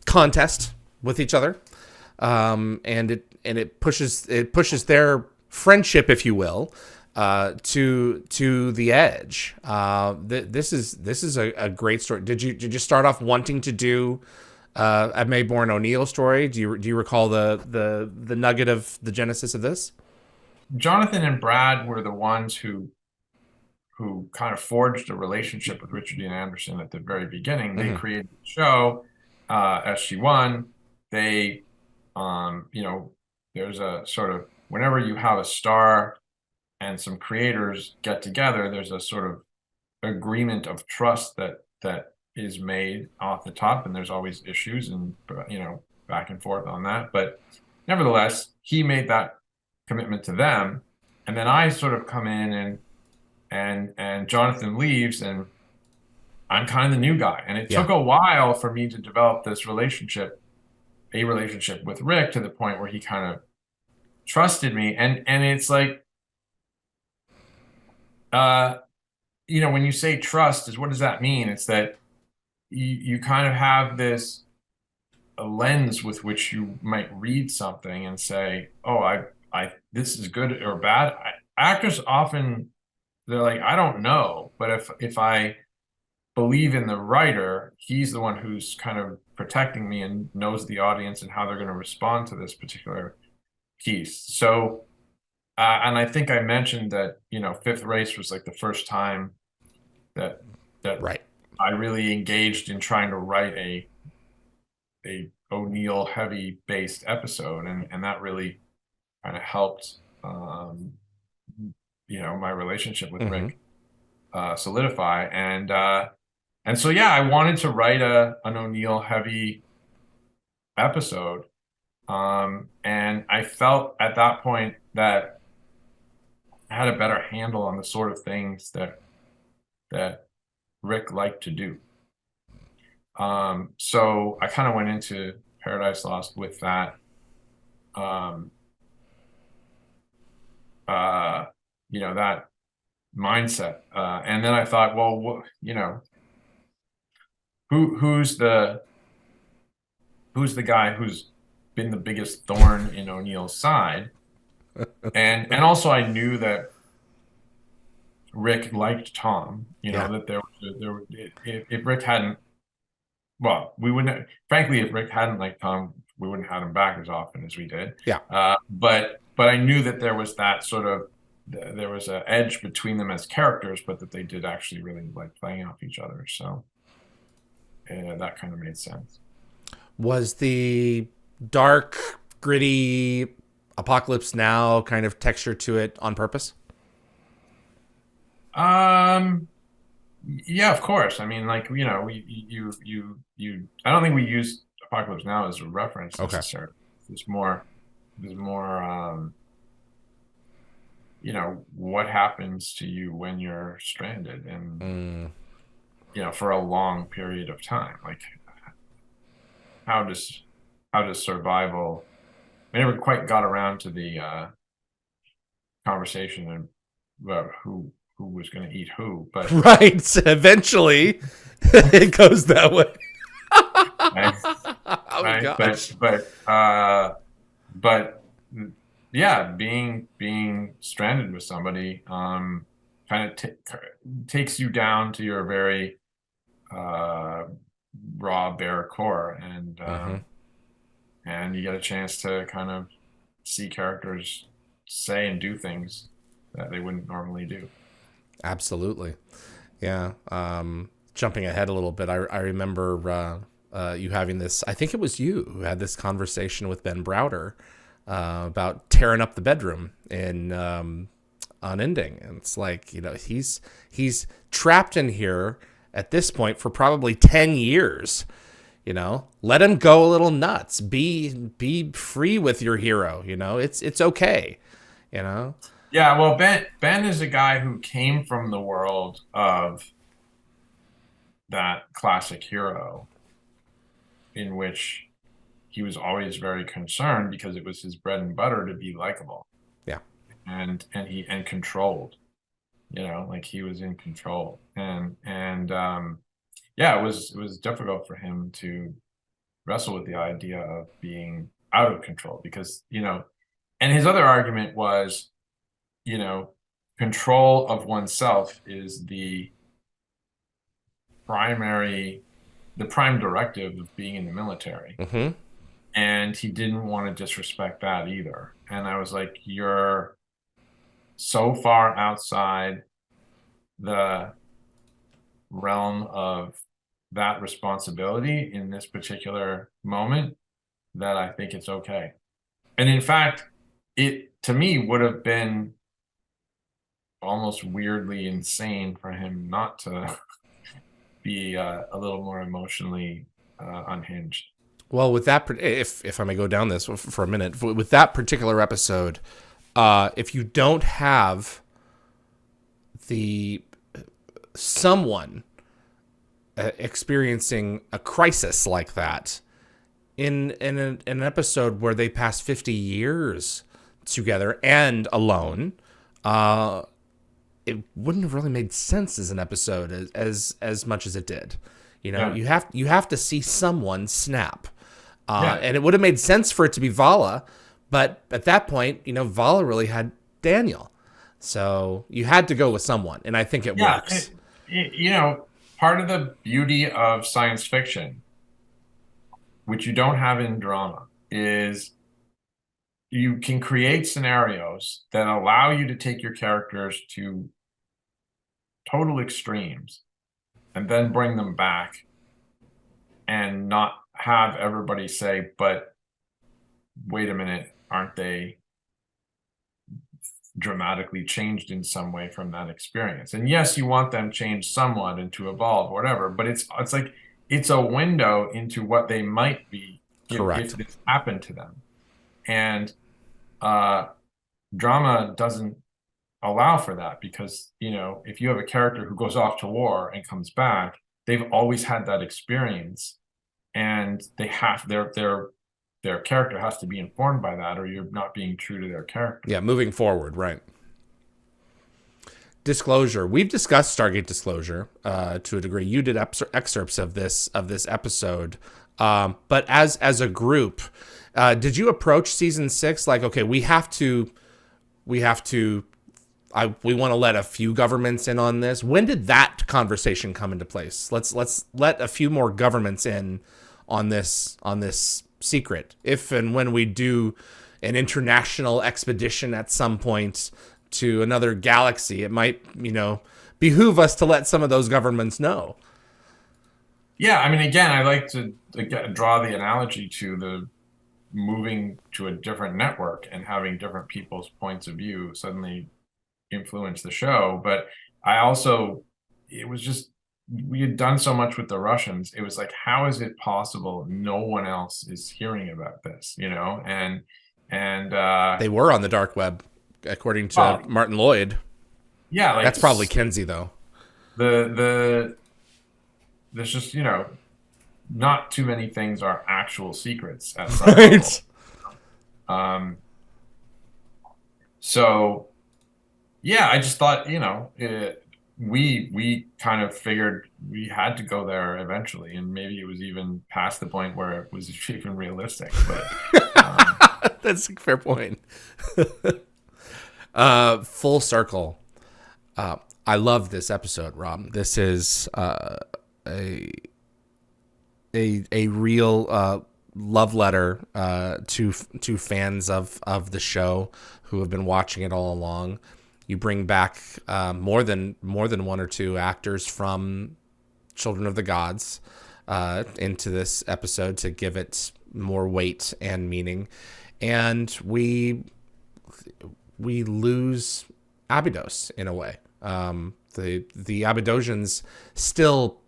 contest with each other, and it pushes their friendship, if you will, to the edge. This is a great story. Did you start off wanting to do a Maybourne O'Neill story? Do you recall the nugget of the genesis of this?
Jonathan and Brad were the ones who kind of forged a relationship with Richard Dean Anderson at the very beginning. They
Mm-hmm.
created the show, SG1. They, there's a sort of, whenever you have a star and some creators get together, there's a sort of agreement of trust that is made off the top, and there's always issues and back and forth on that. But nevertheless, he made that commitment to them, and then I sort of come in and Jonathan leaves, and I'm kind of the new guy. And it took a while for me to develop this relationship with Rick to the point where he kind of trusted me. And it's like, when you say trust, what does that mean? It's that you kind of have a lens with which you might read something and say, oh, I this is good or bad. Actors often, they're like, I don't know, but if I believe in the writer, he's the one who's kind of protecting me and knows the audience and how they're going to respond to this particular piece. So, and I think I mentioned that, Fifth Race was like the first time that
Right.
I really engaged in trying to write a O'Neill heavy based episode, and that really kind of helped my relationship with Rick solidify. And so I wanted to write an O'Neill heavy episode, and I felt at that point that I had a better handle on the sort of things that Rick liked to do. So I kind of went into Paradise Lost with that that mindset. And then I thought, well, who's the guy who's been the biggest thorn in O'Neill's side? And also I knew that Rick liked Tom, that there if Rick hadn't, well, we wouldn't, frankly, if Rick hadn't liked Tom, we wouldn't have him back as often as we did.
Yeah.
But I knew that there was that sort of, there was an edge between them as characters, but that they did actually really like playing off each other. So that kind of made sense.
Was the dark, gritty Apocalypse Now kind of texture to it on purpose?
Yeah, of course. I mean, like, I don't think we used Apocalypse Now as a reference necessarily. There's more, what happens to you when you're stranded and, for a long period of time, like how does survival, I never quite got around to the conversation about who was going to eat who, but
right. Eventually it goes that way.
right?
Gosh.
But yeah, being stranded with somebody kind of takes you down to your very raw, bare core, and you get a chance to kind of see characters say and do things that they wouldn't normally do.
Absolutely. Yeah. Jumping ahead a little bit, I remember you having this, I think it was you who had this conversation with Ben Browder about tearing up the bedroom in Unending. And it's like, he's trapped in here at this point for probably 10 years. Let him go a little nuts. Be free with your hero. It's okay.
Yeah, well, Ben is a guy who came from the world of that classic hero, in which he was always very concerned because it was his bread and butter to be likable.
Yeah,
and controlled. Like he was in control, and it was difficult for him to wrestle with the idea of being out of control because and his other argument was, control of oneself is the prime directive of being in the military. And he didn't want to disrespect that either. And I was like, you're so far outside the realm of that responsibility in this particular moment that I think it's okay. And in fact, it to me would have been almost weirdly insane for him not to be a little more emotionally unhinged.
Well, with that, if I may go down this for a minute, with that particular episode, if you don't have the someone experiencing a crisis like that in an episode where they pass 50 years together and alone, it wouldn't have really made sense as an episode as much as it did. You know,
Yeah.
you have to see someone snap.
Yeah.
And it would have made sense for it to be Vala, but at that point, you know, Vala really had Daniel. So you had to go with someone, and I think it
Yeah.
works.
You know, part of the beauty of science fiction, which you don't have in drama, is you can create scenarios that allow you to take your characters to total extremes and then bring them back and not have everybody say, but wait a minute, aren't they dramatically changed in some way from that experience? And yes, you want them changed somewhat and to evolve, whatever, but it's like it's a window into what they might be if
Correct.
this happened to them. And drama doesn't allow for that because, you know, if you have a character who goes off to war and comes back, they've always had that experience, and they have their character has to be informed by that, or you're not being true to their character.
Yeah, moving forward, right. Disclosure. We've discussed Stargate Disclosure to a degree. You did excerpts of this episode, but as a group, did you approach season 6 like, okay, we want to let a few governments in on this? When did that conversation come into place? Let's let a few more governments in on this secret. If and when we do an international expedition at some point to another galaxy, it might, you know, behoove us to let some of those governments know.
Yeah, I mean, again, I like to draw the analogy to the moving to a different network and having different people's points of view suddenly influence the show. But I also, it was just, we had done so much with the Russians. It was like, how is it possible no one else is hearing about this, you know? And
They were on the dark web, according to
well,
Martin Lloyd.
yeah, like
That's probably Kinsey, though.
there's just, you know, not too many things are actual secrets at some level.
Right.
So yeah, I just thought, you know, we kind of figured we had to go there eventually, and maybe it was even past the point where it was even realistic. But
That's a fair point. Full circle. I love this episode, Rob. This is a real love letter to fans of the show who have been watching it all along. You bring back more than one or two actors from Children of the Gods into this episode to give it more weight and meaning, and we lose Abydos in a way. The Abydosians still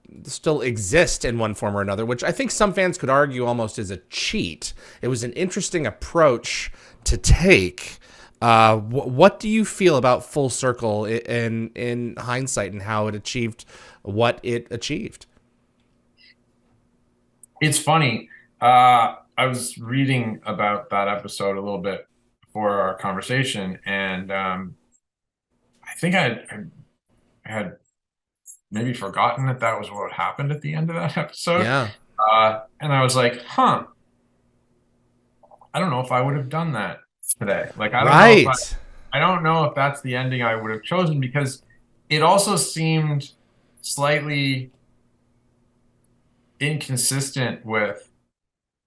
exist in one form or another, which I think some fans could argue almost is a cheat. It was an interesting approach to take. What do you feel about Full Circle in hindsight and how it achieved what it achieved?
it's funny. I was reading about that episode a little bit before our conversation, and I think I had maybe forgotten that that was what happened at the end of that episode.
Yeah.
And I was like, huh, I don't know if I would have done that today. Like, I don't know if that's the ending I would have chosen, because it also seemed slightly inconsistent with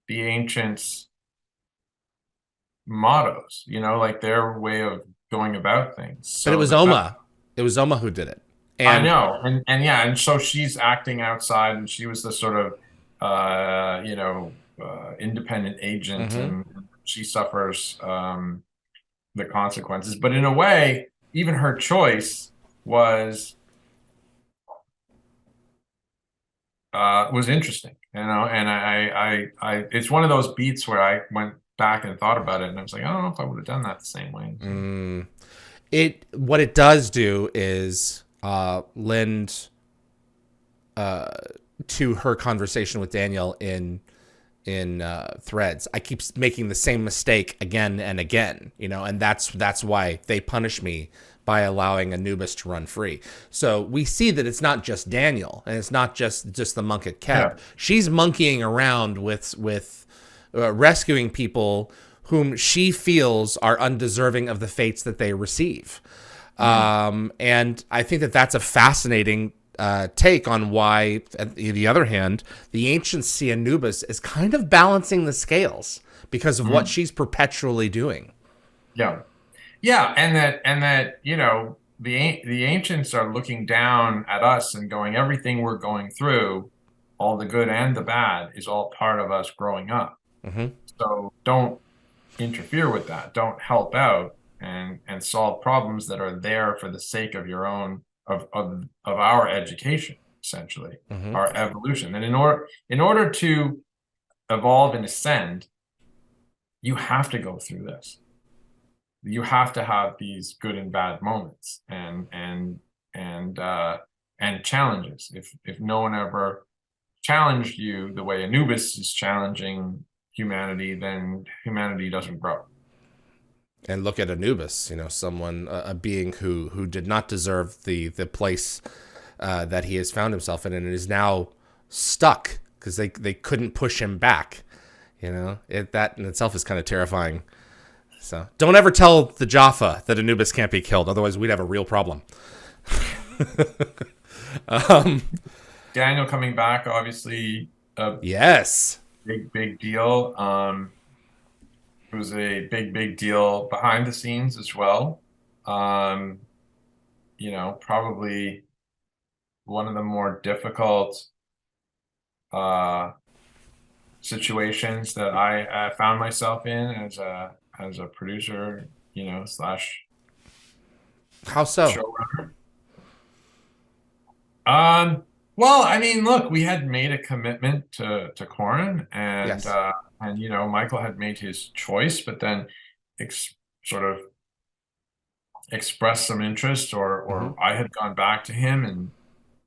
the ancients' mottos, you know, like their way of going about things.
But it
So
was Oma. It was Oma who did it.
I
And
know, and yeah, and so she's acting outside, and she was the sort of independent agent,
mhm.
and she suffers the consequences. But in a way, even her choice was interesting, and it's one of those beats where I went back and thought about it, and I was like, I don't know if I would have done that the same way.
What it does do is lend to her conversation with Daniel in threads. I keep making the same mistake again and again, and that's why they punish me by allowing Anubis to run free. So we see that it's not just Daniel, and it's not just the monk at Keb.
Yeah.
She's monkeying around with rescuing people whom she feels are undeserving of the fates that they receive. And I think that that's a fascinating take on why, on the other hand, the ancients see Anubis as kind of balancing the scales because of what she's perpetually doing.
Yeah. Yeah, and that the ancients are looking down at us and going, everything we're going through, all the good and the bad, is all part of us growing up. So don't interfere with that. Don't help out and solve problems that are there for the sake of your own of our education, essentially, our evolution. And in order to evolve and ascend, you have to go through this. You have to have these good and bad moments and challenges. If no one ever challenged you the way Anubis is challenging humanity, then humanity doesn't grow.
And look at Anubis, someone, a being who did not deserve the place that he has found himself in, and is now stuck because they couldn't push him back. That in itself is kind of terrifying. So don't ever tell the Jaffa that Anubis can't be killed. Otherwise, we'd have a real problem.
Daniel coming back, obviously,
yes,
big deal. It was a big deal behind the scenes as well. Probably one of the more difficult situations that I found myself in as a producer, slash
how so?
showrunner. Well, I mean, look, we had made a commitment to Corin, and
Yes.
Michael had made his choice, but then sort of expressed some interest, or I had gone back to him, and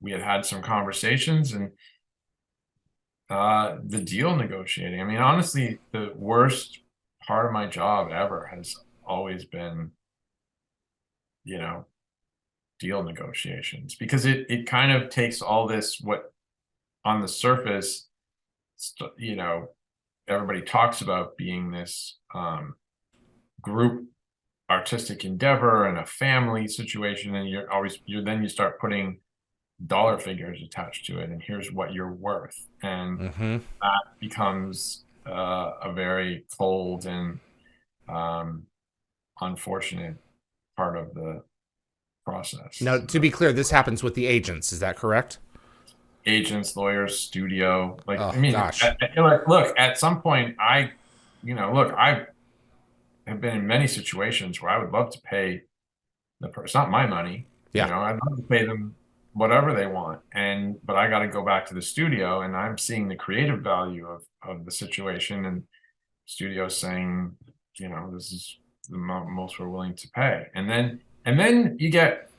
we had some conversations, and the deal negotiating. I mean, honestly, the worst part of my job ever has always been, deal negotiations, because it kind of takes all this, what on the surface, everybody talks about being this group artistic endeavor and a family situation, and then you start putting dollar figures attached to it, and here's what you're worth, and that becomes a very cold and unfortunate part of the process.
Now, to be clear, this happens with the agents. Is that correct?
Agents, lawyers, studio. Like,
Oh,
I mean,
gosh.
look, at some point, I have been in many situations where I would love to pay it's not my money.
Yeah.
I'd love to pay them whatever they want, but I got to go back to the studio, and I'm seeing the creative value of the situation, and studios saying, this is the most we're willing to pay, and then you get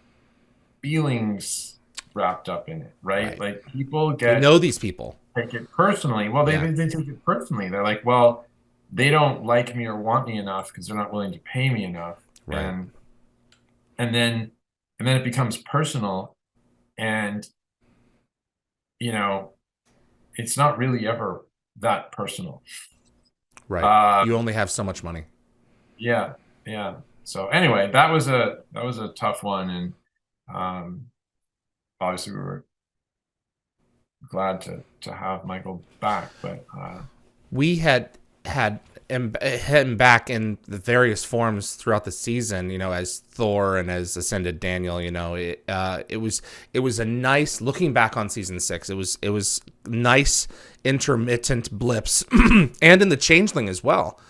feelings wrapped up in it, right? Like, people
You know these people.
take it personally. Well, they take it personally. They're like, well, they don't like me or want me enough because they're not willing to pay me enough,
Right.
and then it becomes personal, and it's not really ever that personal.
Right. You only have so much money.
Yeah. So anyway, that was a tough one, and obviously we were glad to have Michael back, but
We had him back in the various forms throughout the season, as Thor and as Ascended Daniel, it was a nice, looking back on season 6. It was nice intermittent blips, and in the Changeling as well.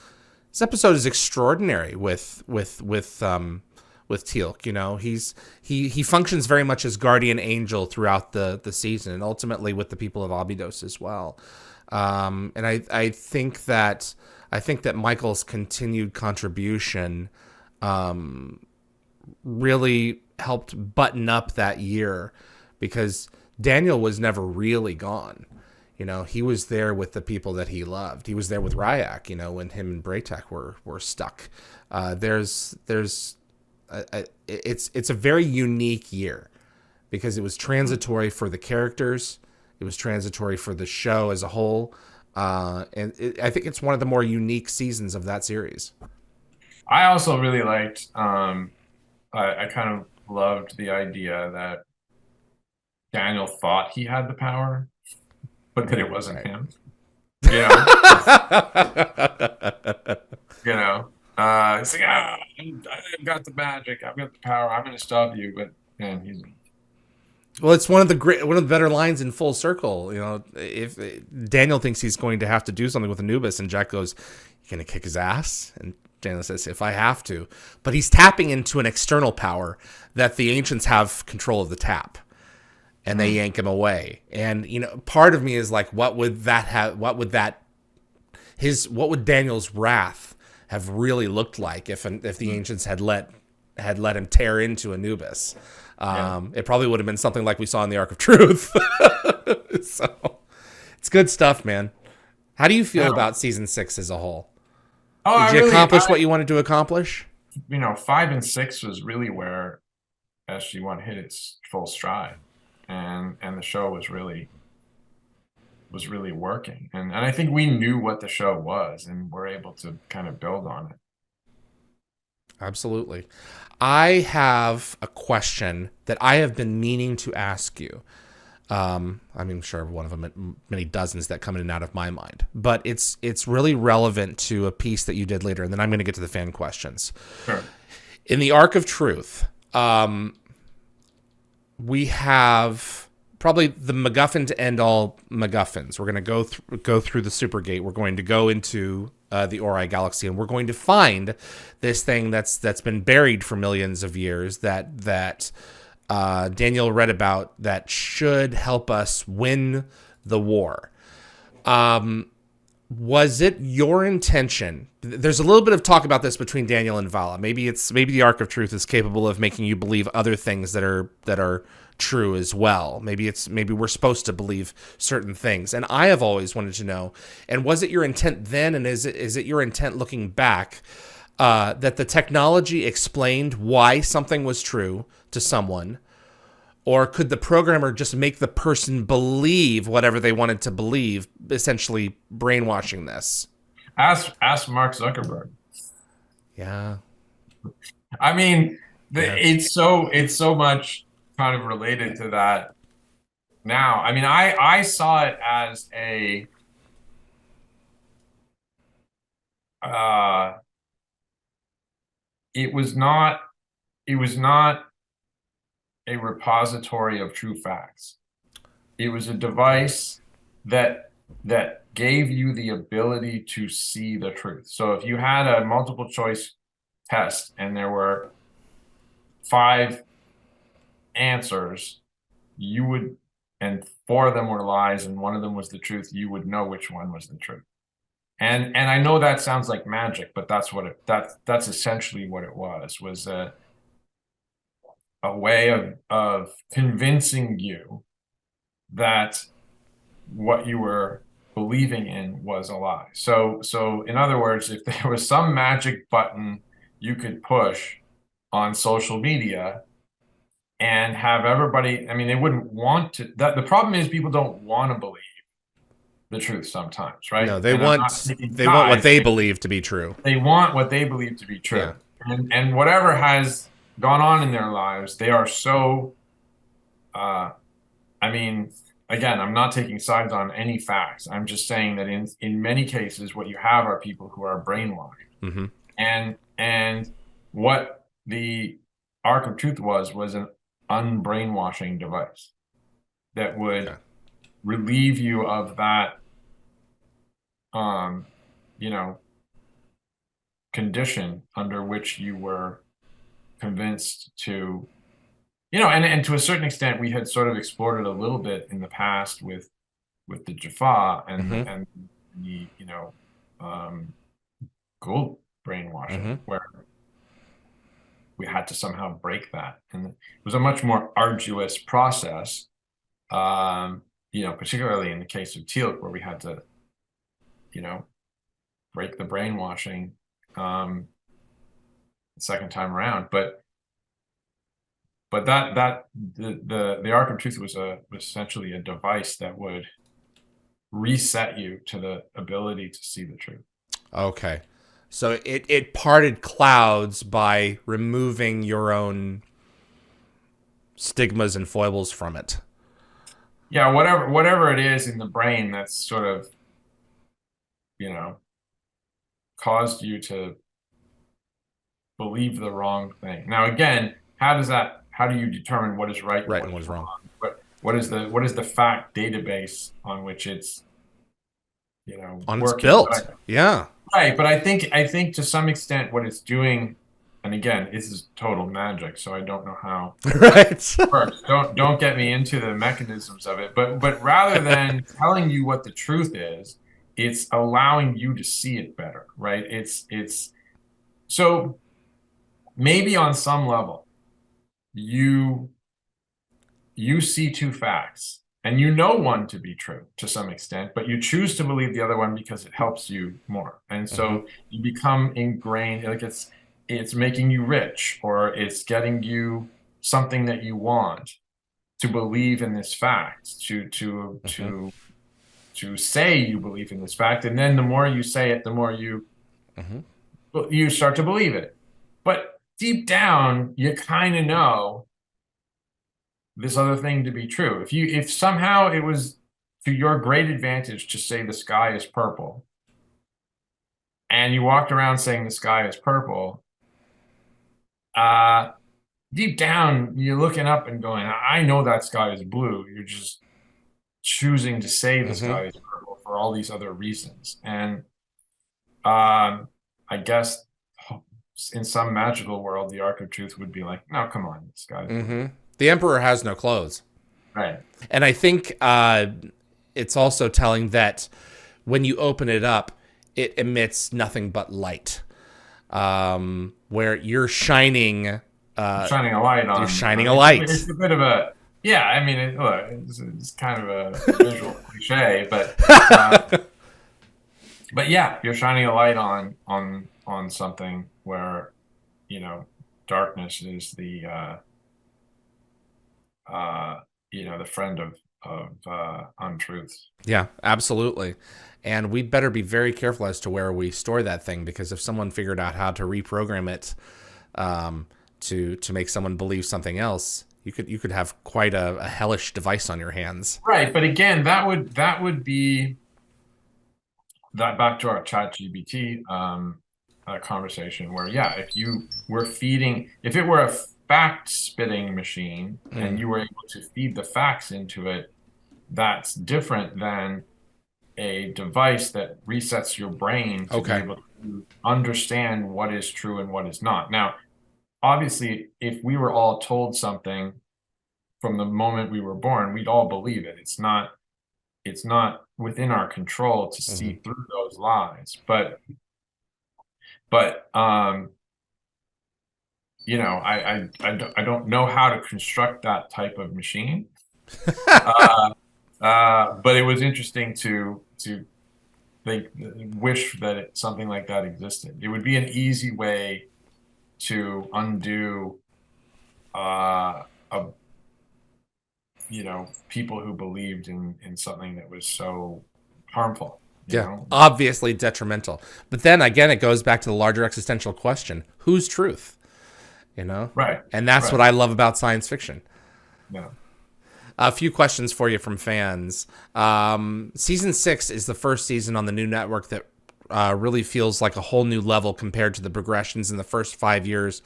This episode is extraordinary with Teal'c. He functions very much as guardian angel throughout the season, and ultimately with the people of Abydos as well. And I think that Michael's continued contribution really helped button up that year, because Daniel was never really gone. He was there with the people that he loved. He was there with Ryak, when him and Braytek were stuck. It's a very unique year, because it was transitory for the characters. It was transitory for the show as a whole. I think it's one of the more unique seasons of that series.
I also really liked, I kind of loved the idea that Daniel thought he had the power, but that it wasn't him. It's like, I've got the magic, I've got the power, I'm going to stop you. But man, he's...
Well, it's one of the better lines in Full Circle. If Daniel thinks he's going to have to do something with Anubis, and Jack goes, "You're going to kick his ass?" And Daniel says, "If I have to." But he's tapping into an external power that the ancients have control of the tap, and they yank him away. And part of me is like, what would Daniel's wrath have really looked like if the ancients had let him tear into Anubis? It probably would have been something like we saw in the Ark of Truth. So it's good stuff, man. How do you feel about season 6 as a whole? Did you accomplish what you wanted to accomplish?
5 and 6 was really where SG1 hit its full stride, and the show was really working. And I think we knew what the show was, and we're able to kind of build on it.
Absolutely. I have a question that I have been meaning to ask you. I'm sure one of them, many dozens that come in and out of my mind, but it's really relevant to a piece that you did later, and then I'm going to get to the fan questions.
Sure.
In the Ark of Truth, we have probably the MacGuffin to end all MacGuffins. We're going to go through the Supergate. We're going to go into the Ori Galaxy, and we're going to find this thing that's been buried for millions of years that Daniel read about, that should help us win the war. Was it your intention? There's a little bit of talk about this between Daniel and Vala. Maybe the Ark of Truth is capable of making you believe other things that are true as well. Maybe we're supposed to believe certain things. And I have always wanted to know, and was it your intent then, and is it your intent looking back, that the technology explained why something was true to someone, or could the programmer just make the person believe whatever they wanted to believe, essentially brainwashing this?
Ask Mark Zuckerberg.
Yeah.
I mean, it's so much kind of related to that now. I mean, I saw it as it was not a repository of true facts. It was a device that gave you the ability to see the truth. So if you had a multiple choice test and there were 5 answers, and 4 of them were lies and 1 of them was the truth, you would know which one was the truth. And I know that sounds like magic, but that's essentially what it was a way of convincing you that what you were believing in was a lie. So in other words, if there was some magic button you could push on social media and have everybody, I mean, they wouldn't want to, the problem is people don't want to believe the truth sometimes, right?
No, they want what they believe to be true.
They want what they believe to be true. Yeah. And whatever has gone on in their lives, they are so, I mean, again, I'm not taking sides on any facts. I'm just saying that in many cases, what you have are people who are brainwashed.
Mm-hmm.
And what the Ark of Truth was an unbrainwashing device that would relieve you of that, you know, condition under which you were convinced to, and to a certain extent, we had sort of explored it a little bit in the past with the Jaffa and and the gold brainwashing, where we had to somehow break that, and it was a much more arduous process. Particularly in the case of Teal'c, where we had to, break the brainwashing the second time around. But the Ark of Truth was essentially a device that would reset you to the ability to see the truth.
Okay. So it parted clouds by removing your own stigmas and foibles from it.
Yeah, whatever it is in the brain that's sort of, caused you to believe the wrong thing. Now, again, how do you determine what is right
and what is wrong?
What is the fact database on which it's,
on
working?
It's built? Yeah.
Right, but I think to some extent what it's doing, and again, this is total magic, so I don't know how
right.
it works. Don't get me into the mechanisms of it, but rather than telling you what the truth is, it's allowing you to see it better, right? It's so maybe on some level you see two facts and you know one to be true to some extent, but you choose to believe the other one because it helps you more. And so you become ingrained, like it's making you rich, or it's getting you something that you want to believe in this fact, to say you believe in this fact. And then the more you say it, the more you start to believe it. But deep down, you kind of know this other thing to be true. If somehow it was to your great advantage to say the sky is purple, and you walked around saying the sky is purple, deep down, you're looking up and going, I know that sky is blue. You're just choosing to say the sky is purple for all these other reasons. And I guess in some magical world, the Ark of Truth would be like, no, come on, the sky is blue.
The Emperor has no clothes.
Right.
And I think it's also telling that when you open it up, it emits nothing but light. Where you're shining a light on. You're shining a light.
It's a bit of a, yeah, I mean, it's kind of a visual cliche, but yeah, you're shining a light on something where, darkness is the the friend of untruths.
Yeah, absolutely. And we'd better be very careful as to where we store that thing, because if someone figured out how to reprogram it to make someone believe something else, you could have quite a hellish device on your hands.
Right, but again, that would be that back to our ChatGPT conversation, where if it were a fact spitting machine and you were able to feed the facts into it, that's different than a device that resets your brain to be able to understand what is true and what is not. Now, obviously, if we were all told something from the moment we were born, we'd all believe it. It's not within our control to see through those lies. But I don't know how to construct that type of machine. But it was interesting to wish that something like that existed. It would be an easy way to undo people who believed in something that was so harmful. You know?
Obviously detrimental. But then again, it goes back to the larger existential question: whose truth?
Right.
And that's what I love about science fiction.
Yeah.
A few questions for you from fans. Season 6 is the first season on the new network that really feels like a whole new level compared to the progressions in the first 5 years,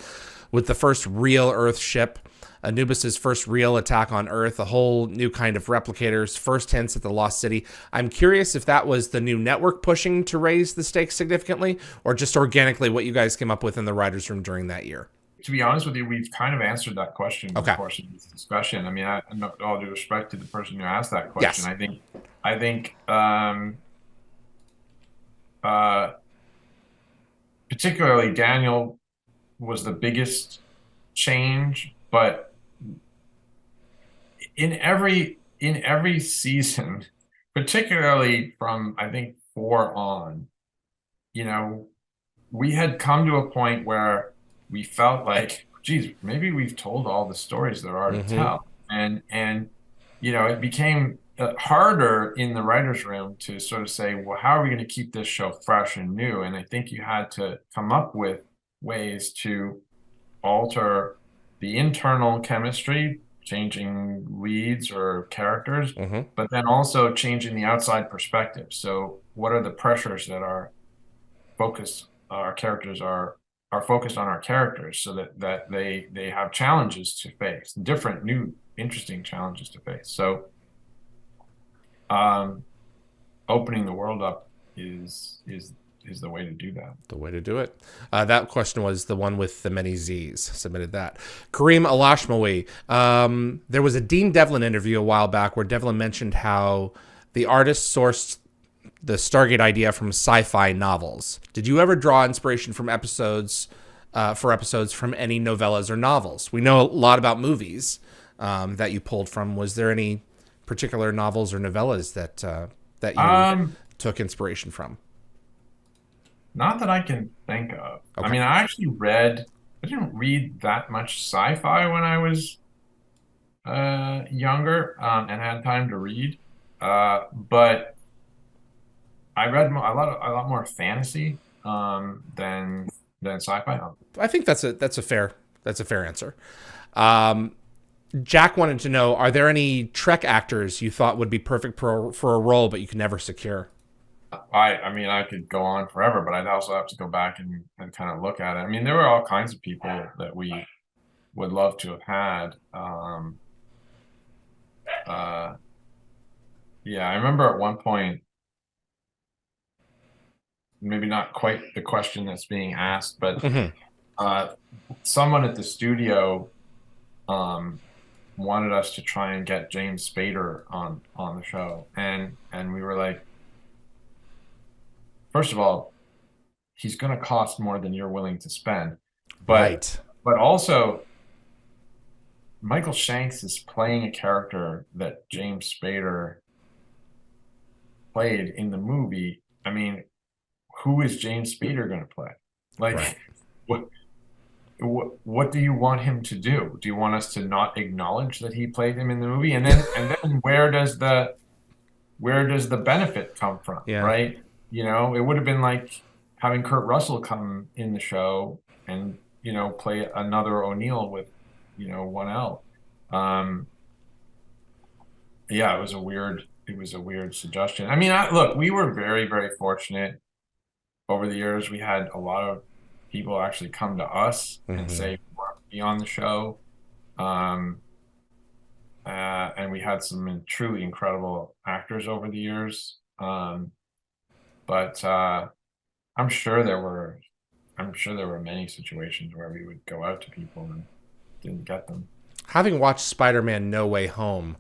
with the first real Earth ship, Anubis's first real attack on Earth, a whole new kind of replicators, first hints at the Lost City. I'm curious if that was the new network pushing to raise the stakes significantly, or just organically what you guys came up with in the writers' room during that year.
To be honest with you, we've kind of answered that question in the course of this discussion. I mean, all due respect to the person who asked that question, yes. I think particularly Daniel was the biggest change, but in every season, particularly from I think 4 on, we had come to a point where we felt like, geez, maybe we've told all the stories there are to tell, and it became harder in the writers' room to sort of say, well, how are we going to keep this show fresh and new? And I think you had to come up with ways to alter the internal chemistry, changing leads or characters, but then also changing the outside perspective. So what are the pressures that are focused on our characters, so that they have challenges to face, different, new, interesting challenges to face. So opening the world up is the way to do that.
The way to do it. That question was the one with the many Z's. Submitted that. Kareem Alashmawi. There was a Dean Devlin interview a while back where Devlin mentioned how the artist sourced the Stargate idea from sci-fi novels. Did you ever draw inspiration from episodes from any novellas or novels? We know a lot about movies that you pulled from. Was there any particular novels or novellas that you took inspiration from?
Not that I can think of. Okay. I mean, I didn't read that much sci-fi when I was younger and had time to read. But I read a lot more fantasy than sci-fi.
I think that's a fair answer. Jack wanted to know, are there any Trek actors you thought would be perfect for a role but you could never secure?
I mean, I could go on forever, but I'd also have to go back and kind of look at it. I mean, there were all kinds of people that we would love to have had. Yeah, I remember at one point, maybe not quite the question that's being asked, but someone at the studio wanted us to try and get James Spader on the show, and we were like, first of all, he's going to cost more than you're willing to spend. But also, Michael Shanks is playing a character that James Spader played in the movie. I mean, who is James Spader going to play? Like, what do you want him to do? Do you want us to not acknowledge that he played him in the movie? And then where does the benefit come from? Yeah. Right? It would have been like having Kurt Russell come in the show and, play another O'Neill with, 1L. Yeah, it was a weird suggestion. I mean, look, we were very, very fortunate over the years. We had a lot of people actually come to us and say, be on the show. And we had some truly incredible actors over the years. But I'm sure there were many situations where we would go out to people and didn't get them.
Having watched Spider-Man No Way Home,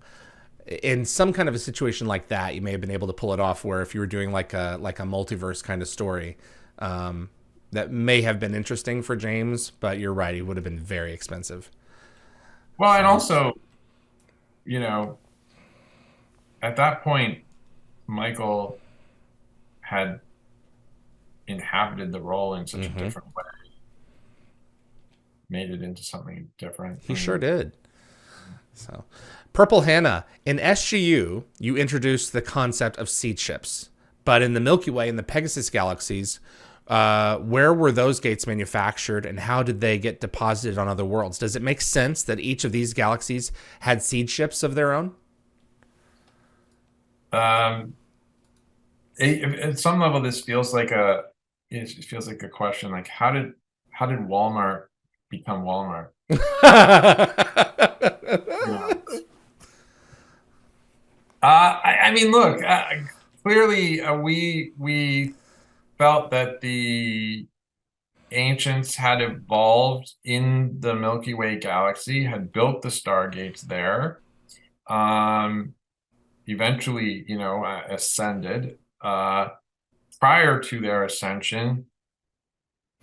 in some kind of a situation like that, you may have been able to pull it off, where if you were doing like a multiverse kind of story, that may have been interesting for James, but you're right, it would have been very expensive.
Well, and also, at that point, Michael had inhabited the role in such a different way, made it into something different.
He sure did. So, Purple Hannah, in SGU, you introduced the concept of seed ships, but in the Milky Way and the Pegasus galaxies, where were those gates manufactured and how did they get deposited on other worlds? Does it make sense that each of these galaxies had seed ships of their own?
Um, at some level, this feels like it feels like a question like how did Walmart become Walmart? You know, I mean, look, clearly we felt that the ancients had evolved in the Milky Way galaxy, had built the stargates there, um, eventually, ascended. Prior to their ascension,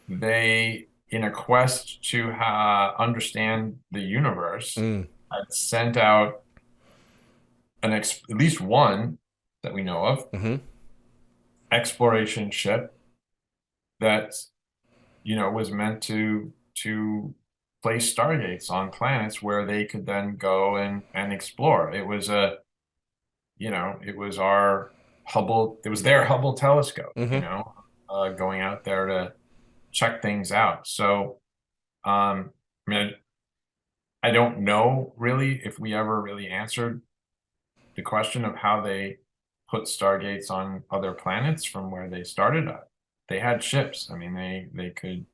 they, in a quest to understand the universe,
Mm,
had sent out at least one that we know of
hmm
exploration ship that was meant to place stargates on planets where they could then go and explore. It was our Hubble, it was their Hubble telescope,
hmm
going out there to check things out. So, I mean, I don't know really if we ever really answered the question of how they put stargates on other planets from where they started. They had ships. I mean, they could.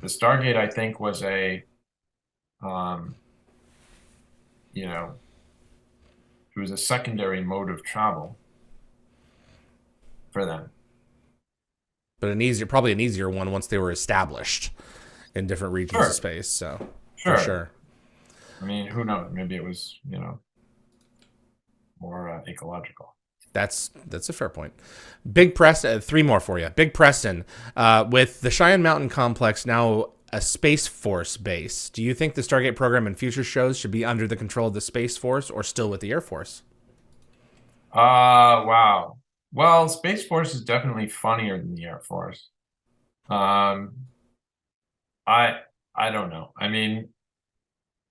The Stargate, I think, was um, you know, it was a secondary mode of travel for them.
But probably an easier one once they were established in different regions of
Sure,
space. So for
sure.
sure.
I mean, who knows? Maybe it was, more ecological.
That's a fair point. Big Preston, three more for you. Big Preston, with the Cheyenne Mountain Complex now a Space Force base, do you think the Stargate program and future shows should be under the control of the Space Force or still with the Air Force?
Wow. Well, Space Force is definitely funnier than the Air Force. Um, I I don't know. I mean,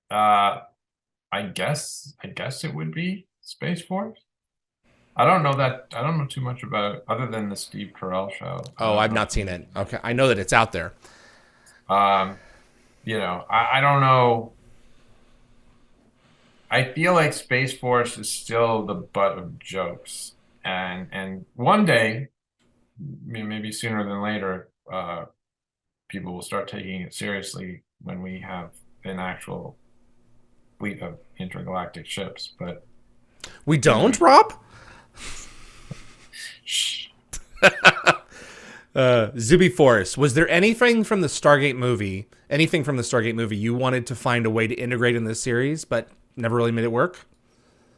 uh, I guess it would be Space Force. I don't know too much about other than the Steve Carell show. I
Oh,
don't
I've
know.
not seen it. Okay, I know that it's out there.
Um, I don't know. I feel like Space Force is still the butt of jokes, and one day, maybe sooner than later, people will start taking it seriously when we have an actual fleet of intergalactic ships. But
We
in the
don't, Rob?
shh,
Zuby Force, was there anything from the Stargate movie you wanted to find a way to integrate in this series, but never really made it work?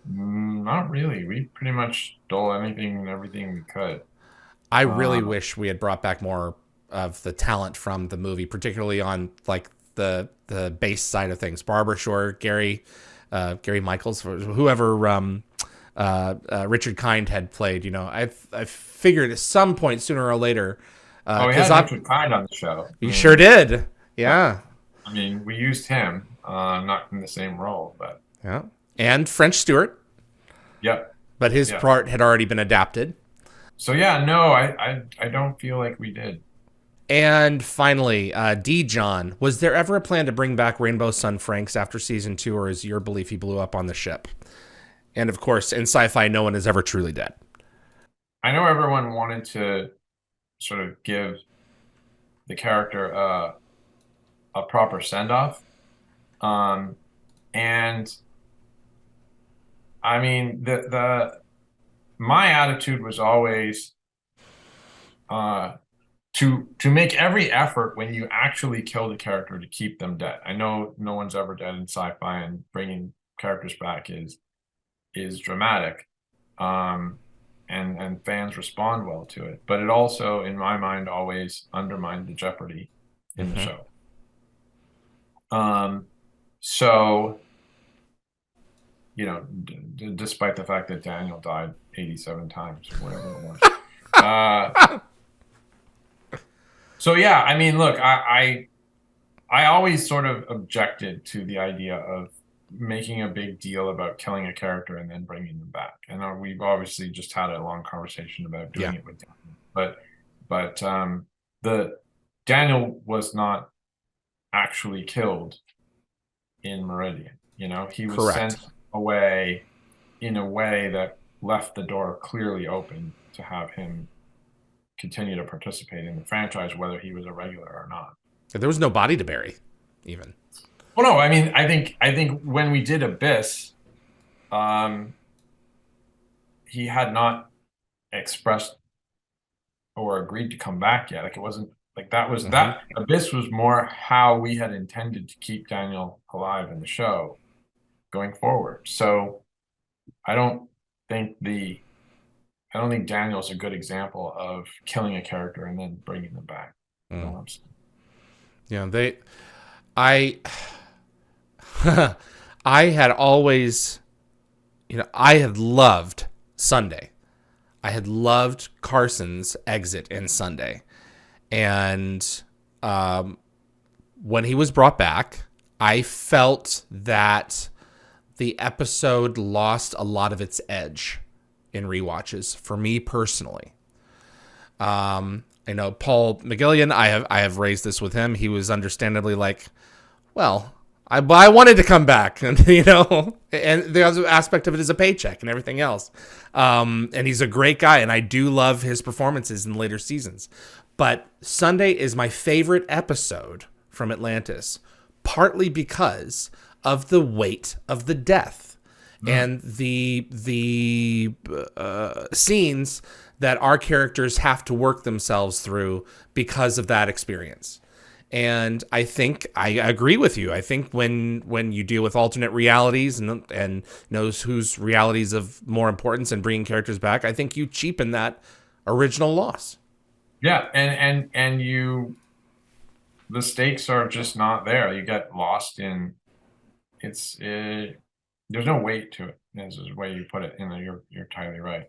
not really. We pretty much stole anything and everything we could.
I really
Uh,
wish we had brought back more of the talent from the movie, particularly on like the bass side of things. Barbara Shore, Gary Michaels, whoever Richard Kind had played. I figured at some point sooner or later,
oh, we
because
had Richard Kind on the show. I
he sure
mean,
did.
yeah.
Yeah,
I mean, we used him, not in the same role, but
yeah, and French Stewart,
yep,
but his
yeah.
part had already been adapted.
So yeah, no, I don't feel like we did.
And finally, D. John, was there ever a plan to bring back Rainbow Sun Francks after season 2, or is your belief he blew up on the ship? And of course, in sci-fi, no one is ever truly dead.
I know everyone wanted to sort of give the character a proper send-off. Um, and I mean, the my attitude was always uh, to make every effort when you actually kill the character to keep them dead. I know no one's ever dead in sci-fi, and bringing characters back is dramatic, um, and fans respond well to it. But it also, in my mind, always undermined the jeopardy in the
Mm-hmm.
show. Um, so despite the fact that Daniel died 87 times or whatever it was. So yeah, I mean, look, I always sort of objected to the idea of making a big deal about killing a character and then bringing them back. And we've obviously just had a long conversation about doing
Yeah.
it with Daniel, but the Daniel was not actually killed in Meridian. He was
Correct.
sent away in a way that left the door clearly open to have him continue to participate in the franchise, whether he was a regular or not.
There was no body to bury, even.
Well, no, I mean, I think when we did Abyss, he had not expressed or agreed to come back yet. Like it wasn't like that was that Abyss was more how we had intended to keep Daniel alive in the show going forward. So I don't think Daniel's a good example of killing a character and then bringing them back.
Yeah, I I had always, I had loved Sunday. I had loved Carson's exit in Sunday. And when he was brought back, I felt that the episode lost a lot of its edge in rewatches for me personally. I know Paul McGillian, I have raised this with him. He was understandably like, well, I wanted to come back, and and the other aspect of it is a paycheck and everything else. And he's a great guy, and I do love his performances in later seasons. But Sunday is my favorite episode from Atlantis, partly because of the weight of the death and the scenes that our characters have to work themselves through because of that experience. And I think I agree with you. I think when you deal with alternate realities and knows whose realities of more importance and bringing characters back, I think you cheapen that original loss.
Yeah, and the stakes are just not there. You get lost in there's no weight to it. Is the way you put it. You're entirely right.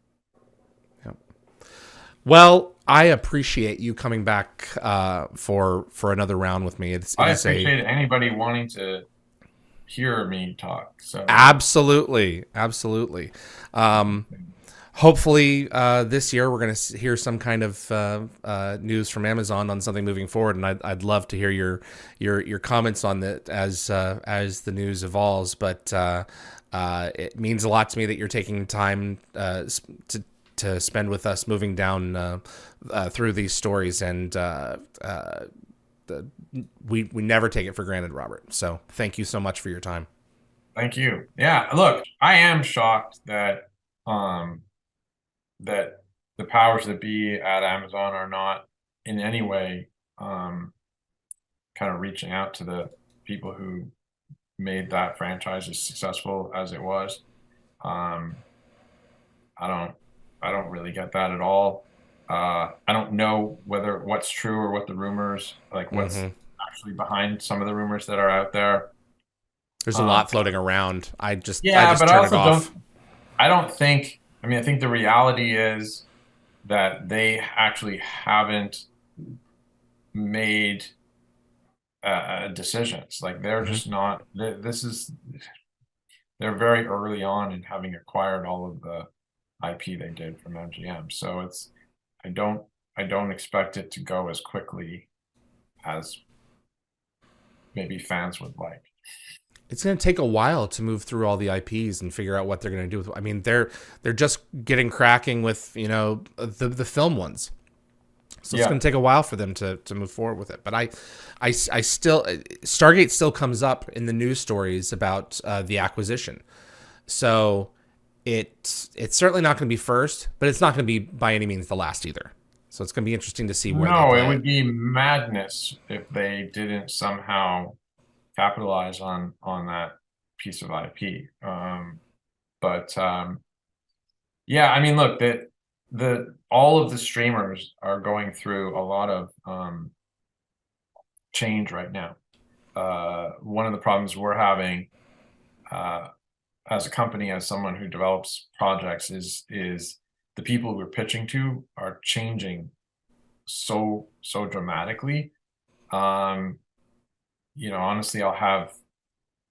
Well, I appreciate you coming back for another round with me.
I appreciate anybody wanting to hear me talk. So
absolutely. Hopefully, this year we're going to hear some kind of news from Amazon on something moving forward, and I'd love to hear your comments on that as the news evolves. But it means a lot to me that you're taking time to spend with us moving down through these stories, and we never take it for granted, Robert. So thank you so much for your time.
Thank you. Yeah, look, I am shocked that that the powers that be at Amazon are not in any way kind of reaching out to the people who made that franchise as successful as it was. I don't really get that at all. I don't know what's true or what the rumors, like what's actually behind some of the rumors that are out there.
There's a lot floating around. I just
but
turn
I also
it off.
I think the reality is that they actually haven't made decisions. Like they're just not. They're very early on in having acquired all of the IP they did from MGM. So I don't expect it to go as quickly as maybe fans would like.
It's going to take a while to move through all the IPs and figure out what they're going to do with. I mean, they're just getting cracking with the film ones, so it's going to take a while for them to move forward with it. But I still Stargate still comes up in the news stories about the acquisition, so it's certainly not going to be first, but it's not going to be by any means the last either. So it's going to be interesting to see where.
No, it would be madness if they didn't somehow capitalize on that piece of IP. Yeah, I mean, look, all of the streamers are going through a lot of change right now. One of the problems we're having as a company, as someone who develops projects, is the people we're pitching to are changing so dramatically. Honestly, I'll have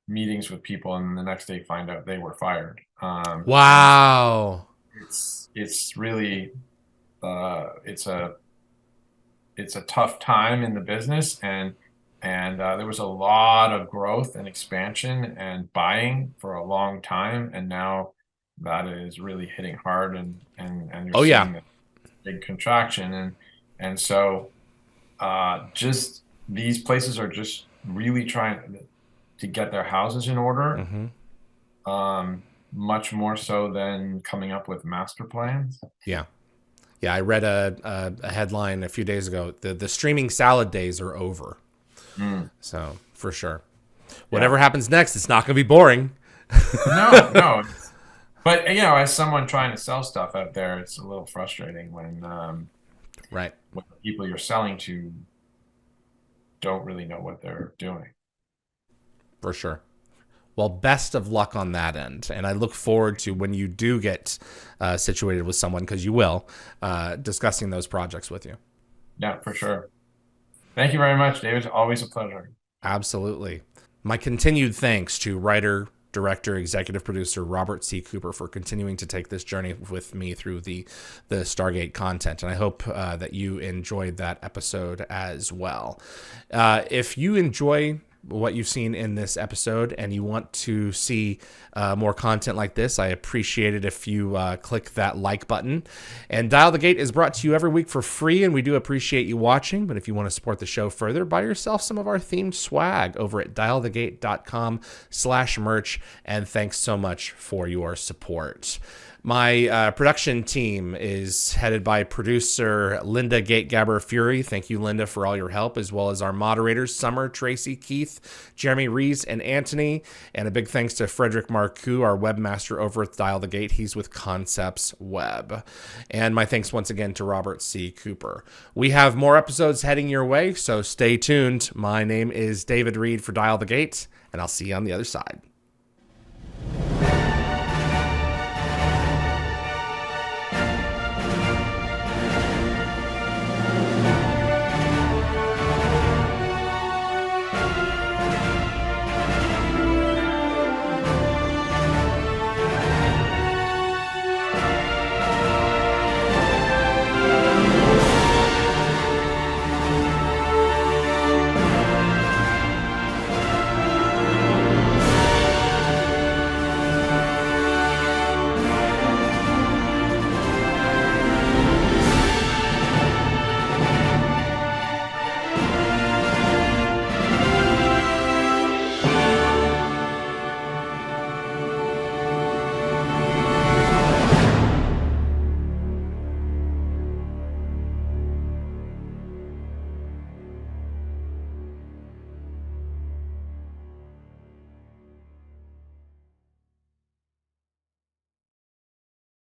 meetings with people and the next day find out they were fired.
Wow.
It's really it's a tough time in the business, and there was a lot of growth and expansion and buying for a long time, and now that is really hitting hard, and you're
Oh yeah.
seeing a big contraction, and so just these places are just really trying to get their houses in order, much more so than coming up with master plans.
Yeah. Yeah, I read a headline a few days ago. The streaming salad days are over. So for sure, whatever happens next, it's not going to be boring.
No. But as someone trying to sell stuff out there, it's a little frustrating when
right,
when the people you're selling to don't really know what they're doing.
For sure. Well, best of luck on that end. And I look forward to when you do get situated with someone, because you will, discussing those projects with you.
Yeah, for sure. Thank you very much, David. Always a pleasure.
Absolutely. My continued thanks to writer, director, executive producer Robert C. Cooper for continuing to take this journey with me through the Stargate content. And I hope that you enjoyed that episode as well. If you enjoy what you've seen in this episode and you want to see more content like this, I appreciate it if you click that like button. And Dial the Gate is brought to you every week for free, and we do appreciate you watching. But if you want to support the show further, buy yourself some of our themed swag over at dialthegate.com/merch. And thanks so much for your support. My production team is headed by producer Linda Gategaber Fury. Thank you, Linda, for all your help, as well as our moderators, Summer, Tracy, Keith, Jeremy Rees, and Anthony. And a big thanks to Frederick Marcoux, our webmaster over at Dial the Gate. He's with Concepts Web. And my thanks once again to Robert C. Cooper. We have more episodes heading your way, so stay tuned. My name is David Reed for Dial the Gate, and I'll see you on the other side.